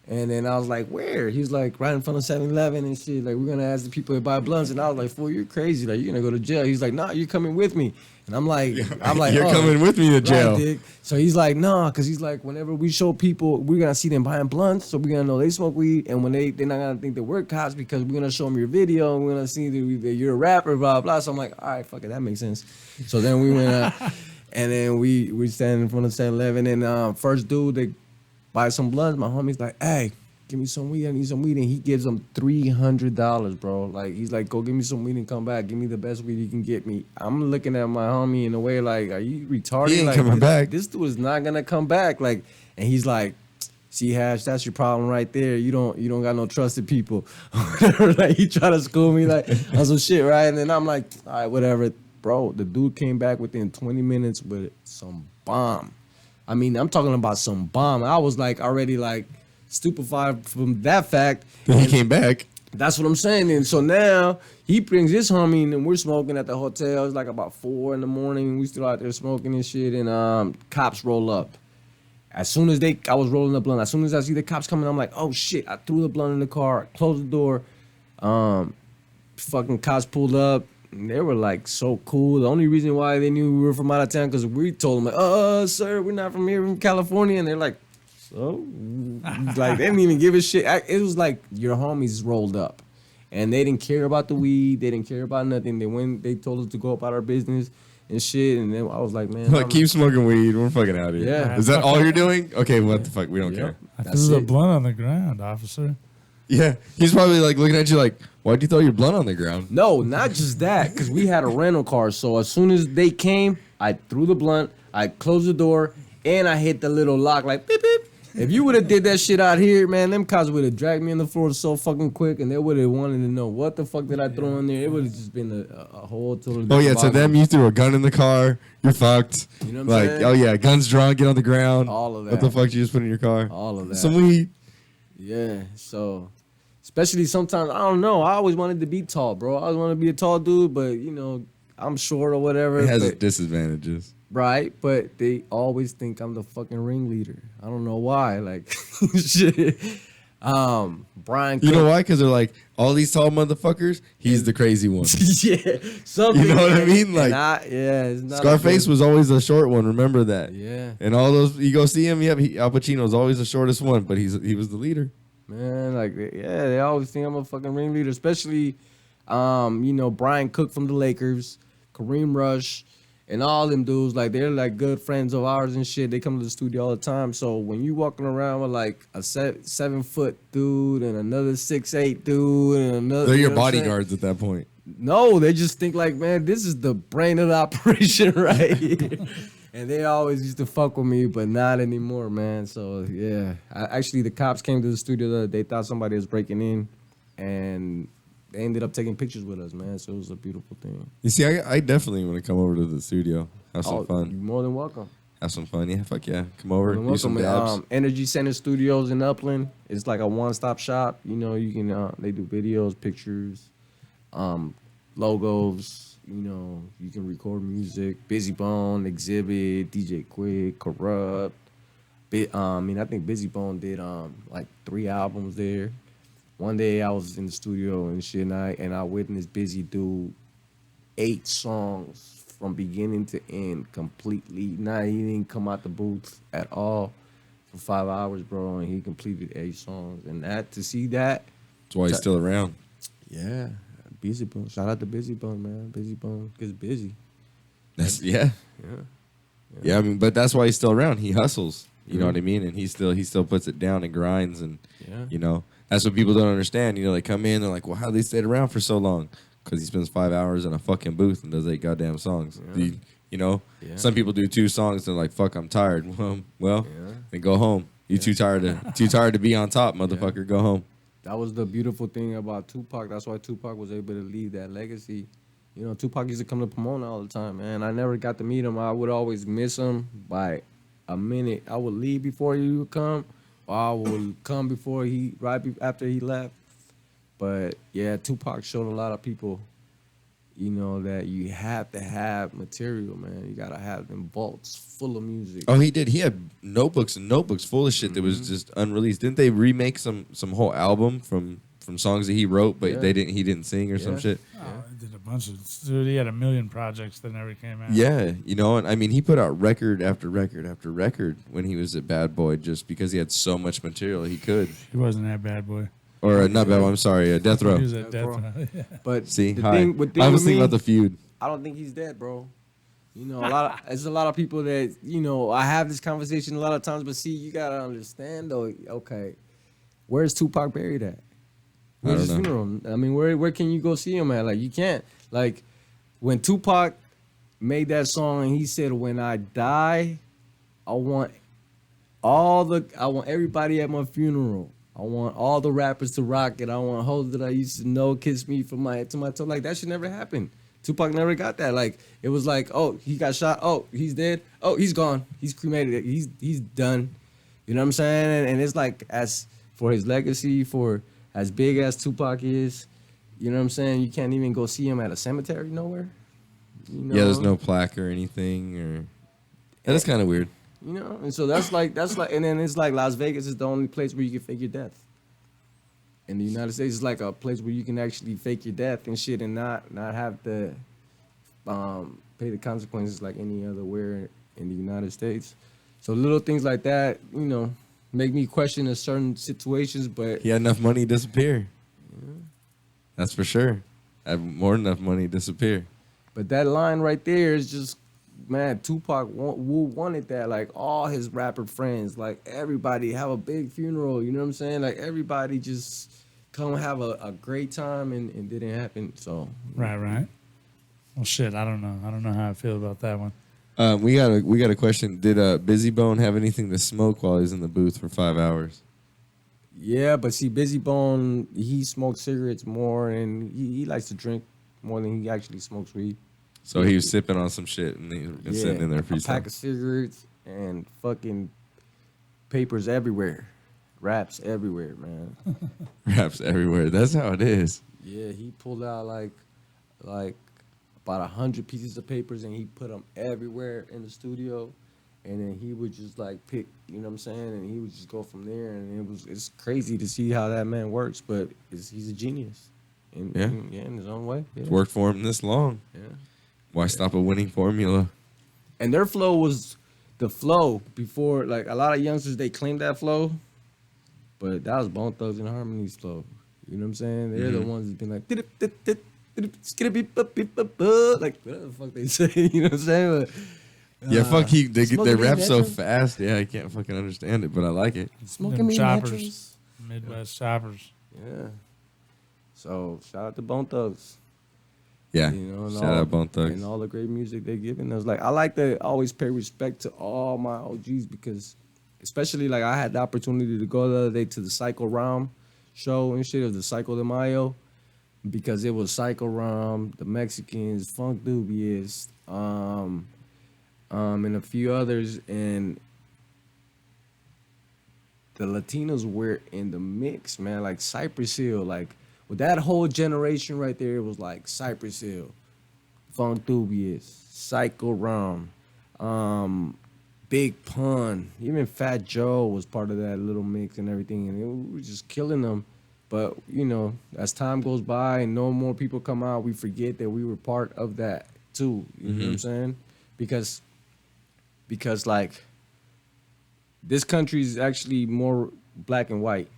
And then I was like, where? He's like, right in front of 7-Eleven and shit. Like, we're going to ask the people to buy blunts. And I was like, fool, you're crazy. Like, you're going to go to jail. He's like, nah, you're coming with me. And I'm like, You're coming with me to jail. Right, Dick. So he's like, nah, because he's like, whenever we show people, we're going to see them buying blunts. So we're going to know they smoke weed. And when they're not going to think that we're cops because we're going to show them your video. And we're going to see that you're a rapper, blah, blah. So I'm like, all right, fuck it. That makes sense. So then we went and then we stand in front of 7-Eleven. And first dude, they buy some blunts. My homie's like, hey, give me some weed. I need some weed. And he gives them $300, bro. Like, he's like, go give me some weed and come back. Give me the best weed you can get me. I'm looking at my homie in a way like, are you retarded? He ain't like, coming back. This dude is not going to come back. Like, and he's like, see, Hash, that's your problem right there. You don't got no trusted people. Like, he tried to school me like on some shit, right? And then I'm like, all right, whatever. Bro, the dude came back within 20 minutes with some bomb. I mean, I'm talking about some bomb. I was like already like stupefied from that fact. Then he came back. That's what I'm saying. And so now he brings his homie and we're smoking at the hotel. It's like about 4 a.m. We still out there smoking and shit. And cops roll up. As soon as I was rolling the blunt. As soon as I see the cops coming, I'm like, oh shit. I threw the blunt in the car, closed the door. Fucking cops pulled up. And they were like so cool. The only reason why they knew we were from out of town because we told them like, sir, we're not from here, we're from California. And they're like, so? Like, they didn't even give a shit. It was like your homies rolled up. And they didn't care about the weed. They didn't care about nothing. They told us to go about our business and shit. And then I was like, man. Like, keep smoking weed. We're fucking out of here. Yeah. Is that all you're doing? Okay, what the fuck? We don't care. I That's threw the it. blunt on the ground, officer. Yeah. He's probably like looking at you like, why'd you throw your blunt on the ground? No, not just that, because we had a rental car. So as soon as they came, I threw the blunt, I closed the door, and I hit the little lock like beep beep. If you would have did that shit out here, man, them cops would have dragged me on the floor so fucking quick, and they would have wanted to know what the fuck did I throw in there. It would have just been a whole total. Oh yeah, to them you threw a gun in the car. You're fucked. You know what I'm like, saying? oh yeah, guns drawn, get on the ground. All of that. What the fuck you just put in your car? All of that. Some weed. Yeah, so especially sometimes I don't know. I always wanted to be tall, bro. I always wanted to be a tall dude, but you know I'm short or whatever. It has but, its disadvantages. right, but they always think I'm the fucking ringleader. I don't know why. Like, shit. Brian. You know why? Because they're like, all these tall motherfuckers, he's the crazy one. Yeah, something. You know what I mean? and Like, it's not Scarface was always the short one. Remember that? Yeah, And all those, you go see him. Al Pacino's always the shortest one, but he was the leader. man. Like, yeah, they always think I'm a fucking ringleader. Especially, you know, Brian Cook from the Lakers, Kareem Rush, and all them dudes. Like, they're like good friends of ours and shit. They come to the studio all the time. So when you walking around with like a 7-foot dude and another 6'8" dude and another, They're you your know what I'm saying? bodyguards at that point. No, they just think like, man, this is the brain of the operation right here. And they always used to fuck with me, but not anymore, man. So, yeah. Actually, the cops came to the studio. They thought somebody was breaking in, and they ended up taking pictures with us, man. So it was a beautiful thing. You see, I definitely want to come over to the studio, have some You're fun, more than welcome. have some fun. Yeah, fuck yeah, come over, More than do some welcome. dabs. Energy Center Studios in Upland. It's like a one-stop shop. You know, you can they do videos, pictures, logos. You know, you can record music. Busy Bone, Exhibit, DJ Quick, Corrupt. I think Busy Bone did like 3 albums there. One day I was in the studio and shit, and I witnessed Busy do 8 songs from beginning to end completely. Nah, he didn't come out the booth at all for 5 hours, bro, and he completed 8 songs. And to see that, That's why he's still around. yeah, Busy Bone. Shout out to Busy Bone, man. Busy Bone gets busy. That's yeah. I mean, but that's why he's still around. He hustles. You know what I mean? And he still puts it down and grinds, and Yeah. you know that's what people don't understand. You know, they come in, they're like, "Well, how they stayed around for so long?" Because he spends 5 hours in a fucking booth and does 8 goddamn songs. Yeah. You know, Yeah. some people do 2 songs and they're like, "Fuck, I'm tired." Well, Yeah. then go home. You too tired to be on top, motherfucker. Go home. That was the beautiful thing about Tupac. That's why Tupac was able to leave that legacy. You know, Tupac used to come to Pomona all the time, man. I never got to meet him. I would always miss him by a minute. I would leave before he would come, or I would come before after he left. But yeah, Tupac showed a lot of people, you know, that you have to have material, man. You gotta have them vaults full of music. Oh, he did. He had notebooks and notebooks full of shit that was just unreleased. Didn't they remake some whole album from songs that he wrote, but Yeah. he didn't sing or some shit? Oh, he did a bunch of. Dude, he had a million projects that never came out. Yeah, you know, and I mean, he put out record after record after record when he was at Bad Boy, just because he had so much material he could. He wasn't that bad boy. Or not Bad Boy. I'm sorry, Death He Row. was at Death Death Row. Row. Yeah. But See, the hi. thing with I was me, thinking about the feud. I don't think he's dead, bro. You know, there's a lot of people that, you know, I have this conversation a lot of times, but see, you gotta understand though. Okay, where's Tupac buried at? Where's his don't funeral? I mean, where can you go see him at? Like, you can't. Like, when Tupac made that song and he said, "When I die, I want everybody at my funeral. I want all the rappers to rock it. I want hoes that I used to know kiss me from my head to my toe." Like, that should never happen. Tupac never got that. Like, it was like, oh, he got shot. Oh, he's dead. Oh, he's gone. He's cremated. He's done. You know what I'm saying? And it's like, as for his legacy, for as big as Tupac is, you know what I'm saying? You can't even go see him at a cemetery nowhere. You know? Yeah, there's no plaque or anything, or that is kind of weird. You know, and so that's like, and then it's like Las Vegas is the only place where you can fake your death. In the United States, it's like a place where you can actually fake your death and shit, and not have to pay the consequences like any other where in the United States. So little things like that, you know, make me question in certain situations. But He had enough money to disappear. That's for sure. Had more than enough money to disappear. But that line right there is just, man, Tupac wanted that. Like, all his rapper friends, like, everybody have a big funeral. You know what I'm saying? Like, everybody just come have a great time, and it didn't happen. So Right. Well, shit, I don't know. I don't know how I feel about that one. We got a question. Did Busy Bone have anything to smoke while he's in the booth for 5 hours? yeah, but see, Busy Bone, he smokes cigarettes more, and he likes to drink more than he actually smokes weed. So he was sipping on some shit and he was sitting in there a pack freestyling. of cigarettes and fucking papers everywhere, raps everywhere, man. Raps everywhere. That's how it is. Yeah, he pulled out like about 100 pieces of papers, and he put them everywhere in the studio, and then he would just like pick, you know what I'm saying, and he would just go from there, and it's crazy to see how that man works, but he's a genius, in his own way. Yeah. It's worked for him this long. Yeah. Why stop a winning formula? And their flow was the flow before, like, a lot of youngsters, they claim that flow, but that was Bone Thugs and Harmony's flow. You know what I'm saying? They're the ones that been like, like, whatever the fuck they say, you know what I'm saying? But, Yeah, fuck. They smoking rap me so natural. fast. Yeah, I can't fucking understand it, but I like it. Smoking Them me choppers. naturals. Midwest choppers. Yeah. So, shout out to Bone Thugs. Yeah. You know, and Shout out Bone Thugs. and all the great music they're giving us. Like, I like to always pay respect to all my OGs, because, especially, like, I had the opportunity to go the other day to the Psycho Ram show and shit of the Psycho de Mayo, because it was Psycho Ram, the Mexicans, Funk Dubious, and a few others, and the Latinos were in the mix, man. Like Cypress Hill, like, with that whole generation right there, it was like Cypress Hill, Funk Dubious, Psycho Ram, Big Pun, even Fat Joe was part of that little mix and everything, and it was just killing them. But, you know, as time goes by and no more people come out, we forget that we were part of that too. You know what I'm saying? Because like, this country is actually more black and white.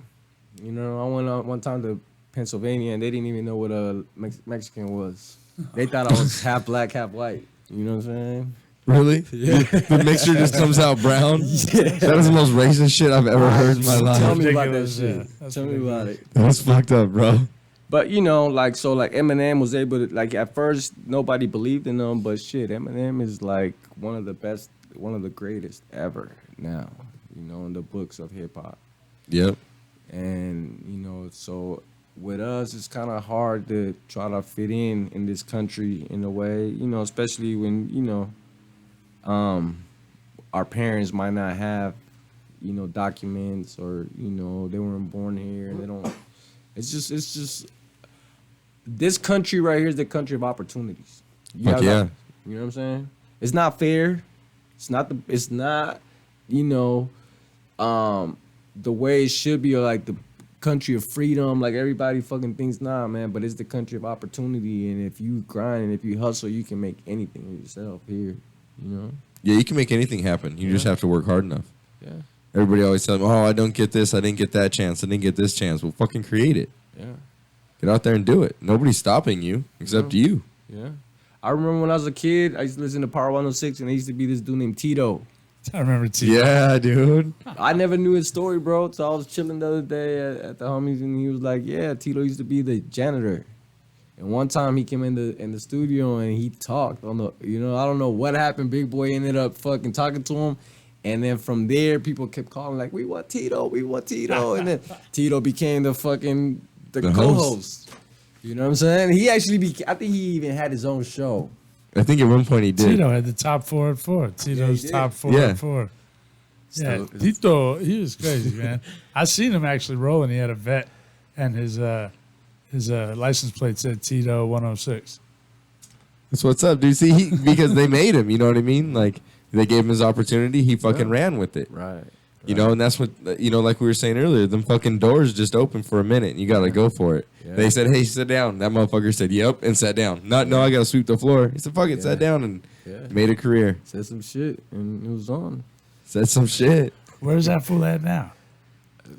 You know, I went out one time to Pennsylvania, and they didn't even know what a Mexican was. They thought I was half black, half white. You know what I'm saying? Really? Yeah. The mixture just comes out brown? Yeah. That was the most racist shit I've ever heard in my life. Tell me about that Ridiculous, shit. yeah. That's Tell me about it. That was fucked up, bro. But, you know, like, so, like, Eminem was able to, like, at first, nobody believed in him, but shit, Eminem is, like, one of the best, one of the greatest ever now, you know, in the books of hip-hop. Yep. And, you know, so with us, it's kind of hard to try to fit in this country in a way, you know, especially when, you know, our parents might not have, you know, documents, or, you know, they weren't born here and they don't, it's just this country right here is the country of opportunities. Fuck yeah. You know what I'm saying? It's not fair. It's not, you know, the way it should be, or like the country of freedom. Like everybody fucking thinks, nah, man, but it's the country of opportunity. And if you grind and if you hustle, you can make anything of yourself here, you know? Yeah, you can make anything happen. You just have to work hard enough. Yeah. Everybody always tells me, oh, I don't get this, I didn't get that chance, I didn't get this chance. Well, fucking create it. Yeah. Get out there and do it. Nobody's stopping you except you. Yeah. I remember when I was a kid, I used to listen to Power 106, and there used to be this dude named Tito. I remember Tito. Yeah, dude. I never knew his story, bro. So I was chilling the other day at the homies, and he was like, "Yeah, Tito used to be the janitor." And one time he came in the studio and he talked on the, you know, I don't know what happened. Big Boy ended up fucking talking to him, and then from there, people kept calling like, "We want Tito, we want Tito," and then Tito became the co-host. You know what I'm saying? He actually I think he even had his own show. I think at one point he did. Tito had the top 4 at 4. Tito's top 4 at 4. Yeah, Tito, he was crazy, man. I seen him actually rolling. He had a vet, and his license plate said Tito 106. That's what's up, dude. See, because they made him, you know what I mean? Like, they gave him his opportunity, he fucking ran with it. Right. You know, and that's what, you know, like we were saying earlier, them fucking doors just open for a minute, and you got to go for it. Yeah. They said, hey, sit down. That motherfucker said, yep, and sat down. No, I got to sweep the floor. He said, fuck it, sat down, and made a career. Said some shit, and it was on. Said some shit. Where's that fool at now?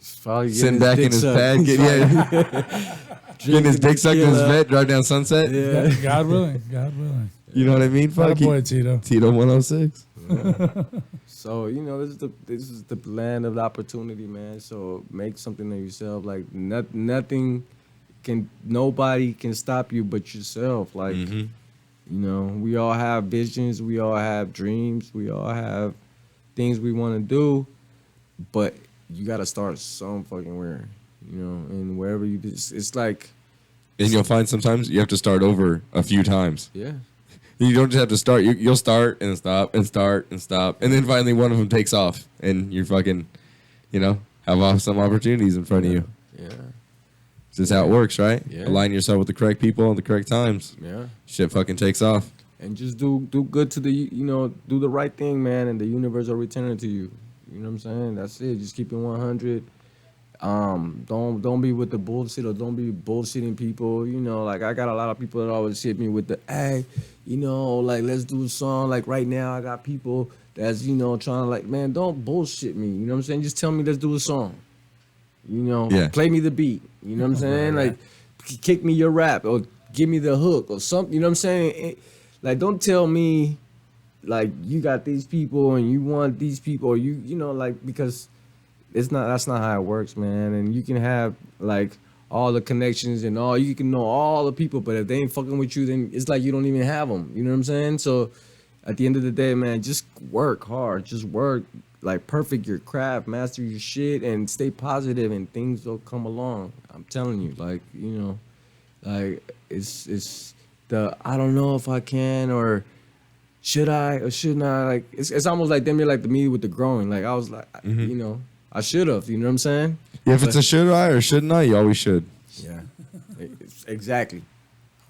Sitting back in his pad, getting his dick sucked in his bed, drive down Sunset. Yeah. God willing, God willing. You know what I mean? Fuck boy, Tito. Tito 106. Yeah. So, you know, this is the land of opportunity, man. So make something of yourself. Like nobody can stop you but yourself. Like, you know, we all have visions, we all have dreams, we all have things we want to do, but you got to start some fucking where, you know, and wherever you just, it's like. And you'll find sometimes you have to start over a few times. Yeah. You don't just have to start. You'll start and stop and start and stop. And then finally one of them takes off. And you're fucking, you know, have some opportunities in front of you. Yeah. This is how it works, right? Yeah. Align yourself with the correct people at the correct times. Yeah. Shit fucking takes off. And just do good to the, you know, do the right thing, man. And the universe will return it to you. You know what I'm saying? That's it. Just keep it 100. Don't be with the bullshit, or don't be bullshitting people. You know, like I got a lot of people that always hit me with the, hey, you know, like let's do a song. Like right now I got people that's, you know, trying to like, man, don't bullshit me. You know what I'm saying? Just tell me let's do a song. You know, play me the beat. You know what I'm saying? Like kick me your rap or give me the hook or something. You know what I'm saying? Like don't tell me like you got these people and you want these people, or you know, like, because that's not how it works, man. And you can have like all the connections and you can know all the people, but if they ain't fucking with you, then it's like you don't even have them. You know what I'm saying? So at the end of the day, man, just work hard. Just work, like perfect your craft, master your shit, and stay positive, and things will come along. I'm telling you, like, you know, like it's the I don't know if I can or should I or shouldn't I? Like it's almost like them. You're like the me with the growing. Like I was like, you know. I should have, you know what I'm saying? Yeah, if it's a should I or shouldn't I, you always should. Yeah, exactly.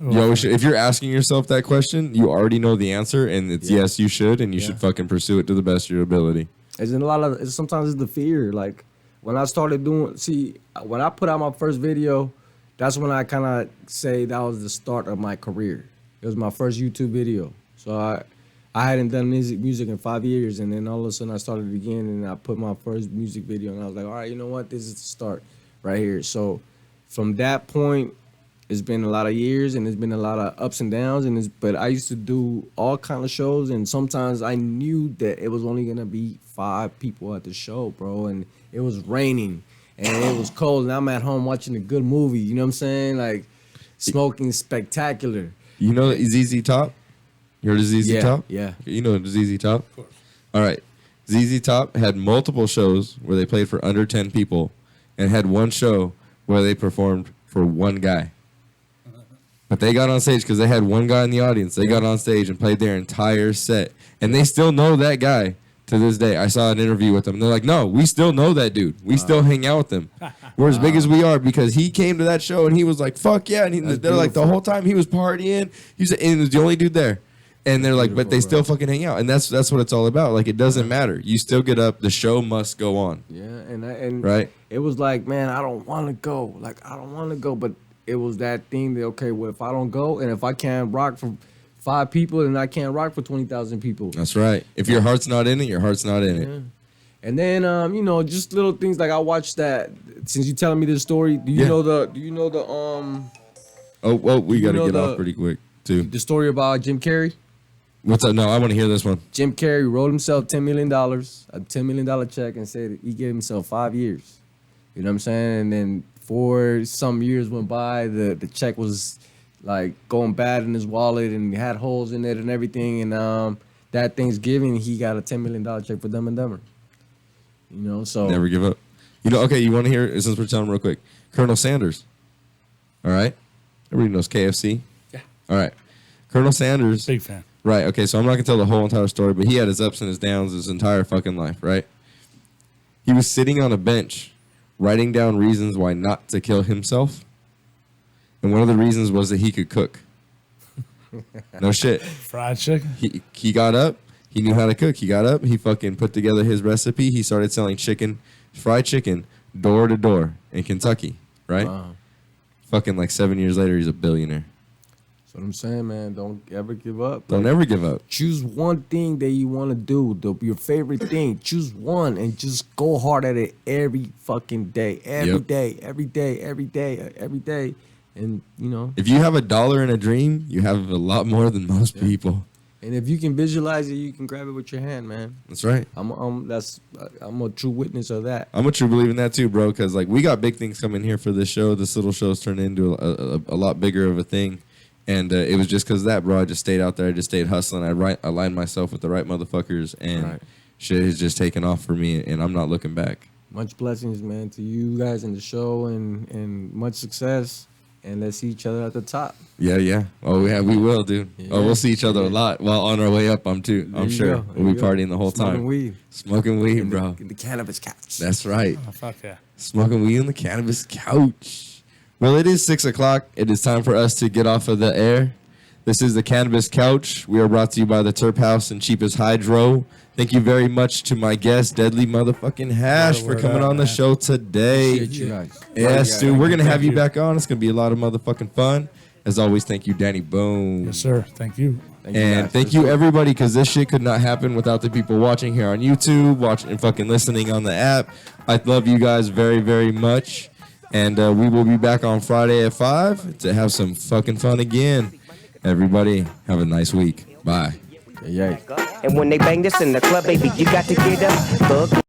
You always should. If you're asking yourself that question, you already know the answer, and it's yes, you should, and you should fucking pursue it to the best of your ability. Sometimes it's the fear. Like when I started when I put out my first video, that's when I kind of say that was the start of my career. It was my first YouTube video. So I hadn't done music in 5 years, and then all of a sudden I started again, and I put my first music video, and I was like, all right, you know what? This is the start right here. So from that point, it's been a lot of years, and it's been a lot of ups and downs, but I used to do all kind of shows, and sometimes I knew that it was only gonna be 5 people at the show, bro, and it was raining, and it was cold, and I'm at home watching a good movie, you know what I'm saying? Like smoking spectacular. You know ZZ Top? You heard of ZZ Top? Yeah. You know ZZ Top? Of course. All right. ZZ Top had multiple shows where they played for under 10 people, and had one show where they performed for one guy. But they got on stage because they had one guy in the audience. They got on stage and played their entire set. And they still know that guy to to this day. I saw an interview with them. They're like, no, we still know that dude. We still hang out with him. We're as big as we are because he came to that show and he was like, fuck yeah. And they're like, the whole time he was partying. He was the only dude there. And they're like, but they still fucking hang out. And that's what it's all about. Like, it doesn't matter. You still get up. The show must go on. Yeah, and right? It was like, man, I don't want to go. Like, I don't want to go. But it was that thing that, okay, well, if I don't go and if I can't rock for 5 people, then I can't rock for 20,000 people. That's right. If your heart's not in it, your heart's not in it. And then, just little things like I watched that. Since you telling me this story, do you know the Oh, we got to get off pretty quick, too. The story about Jim Carrey? What's up? No, I want to hear this one. Jim Carrey wrote himself $10 million, a $10 million check, and said he gave himself 5 years. You know what I'm saying? And then 4 some years went by, the check was like going bad in his wallet and had holes in it and everything. And that Thanksgiving, he got a $10 million check for Dumb and Dumber. You know, so never give up. Okay, you want to hear, since we're telling real quick, Colonel Sanders. All right? Everybody knows KFC? Yeah. All right. Colonel Sanders. Big fan. Right, okay, so I'm not going to tell the whole entire story, but he had his ups and his downs his entire fucking life, right? He was sitting on a bench writing down reasons why not to kill himself. And one of the reasons was that he could cook. No shit. Fried chicken? He got up. He knew how to cook. He got up. He fucking put together his recipe. He started selling fried chicken, door to door in Kentucky, right? Wow. Fucking like 7 years later, he's a billionaire. That's what I'm saying, man. Don't ever give up. Don't ever give up. Choose one thing that you want to do, your favorite thing. Choose one and just go hard at it every fucking day. Every day. And, if you have $1 in a dream, you have a lot more than most people. And if you can visualize it, you can grab it with your hand, man. That's right. I'm a true witness of that. I'm a true believer in that too, bro. Because like we got big things coming here for this show. This little show's turned into a lot bigger of a thing, and it was just because of that, bro. I just stayed out there. I just stayed hustling. I aligned myself with the right motherfuckers, and shit has just taken off for me. And I'm not looking back. Much blessings, man, to you guys in the show, and much success. And let's see each other at the top. Yeah. Oh, yeah, we will, dude. Yeah. Oh, we'll see each other a lot. Well, on our way up, I'm sure. We'll be partying the whole time. Smoking weed, bro. In the Cannabis Couch. That's right. Oh, fuck yeah. Smoking weed on the Cannabis Couch. Well, it is 6 o'clock. It is time for us to get off of the air. This is the Cannabis Couch. We are brought to you by the TerpHouse and Cheapest Hydro. Thank you very much to my guest, Deadly Motherfucking Hash, for coming on the show today. Appreciate you guys. Yes, dude. We're going to have you back on. It's going to be a lot of motherfucking fun. As always, thank you, Danny Boone. Yes, sir. Thank you. And thank you, everybody, because this shit could not happen without the people watching here on YouTube, watching and fucking listening on the app. I love you guys very, very much. And we will be back on Friday at 5 to have some fucking fun again. Everybody, have a nice week. Bye. Yeah. And when they bang this in the club, baby, you got to get up. Fuck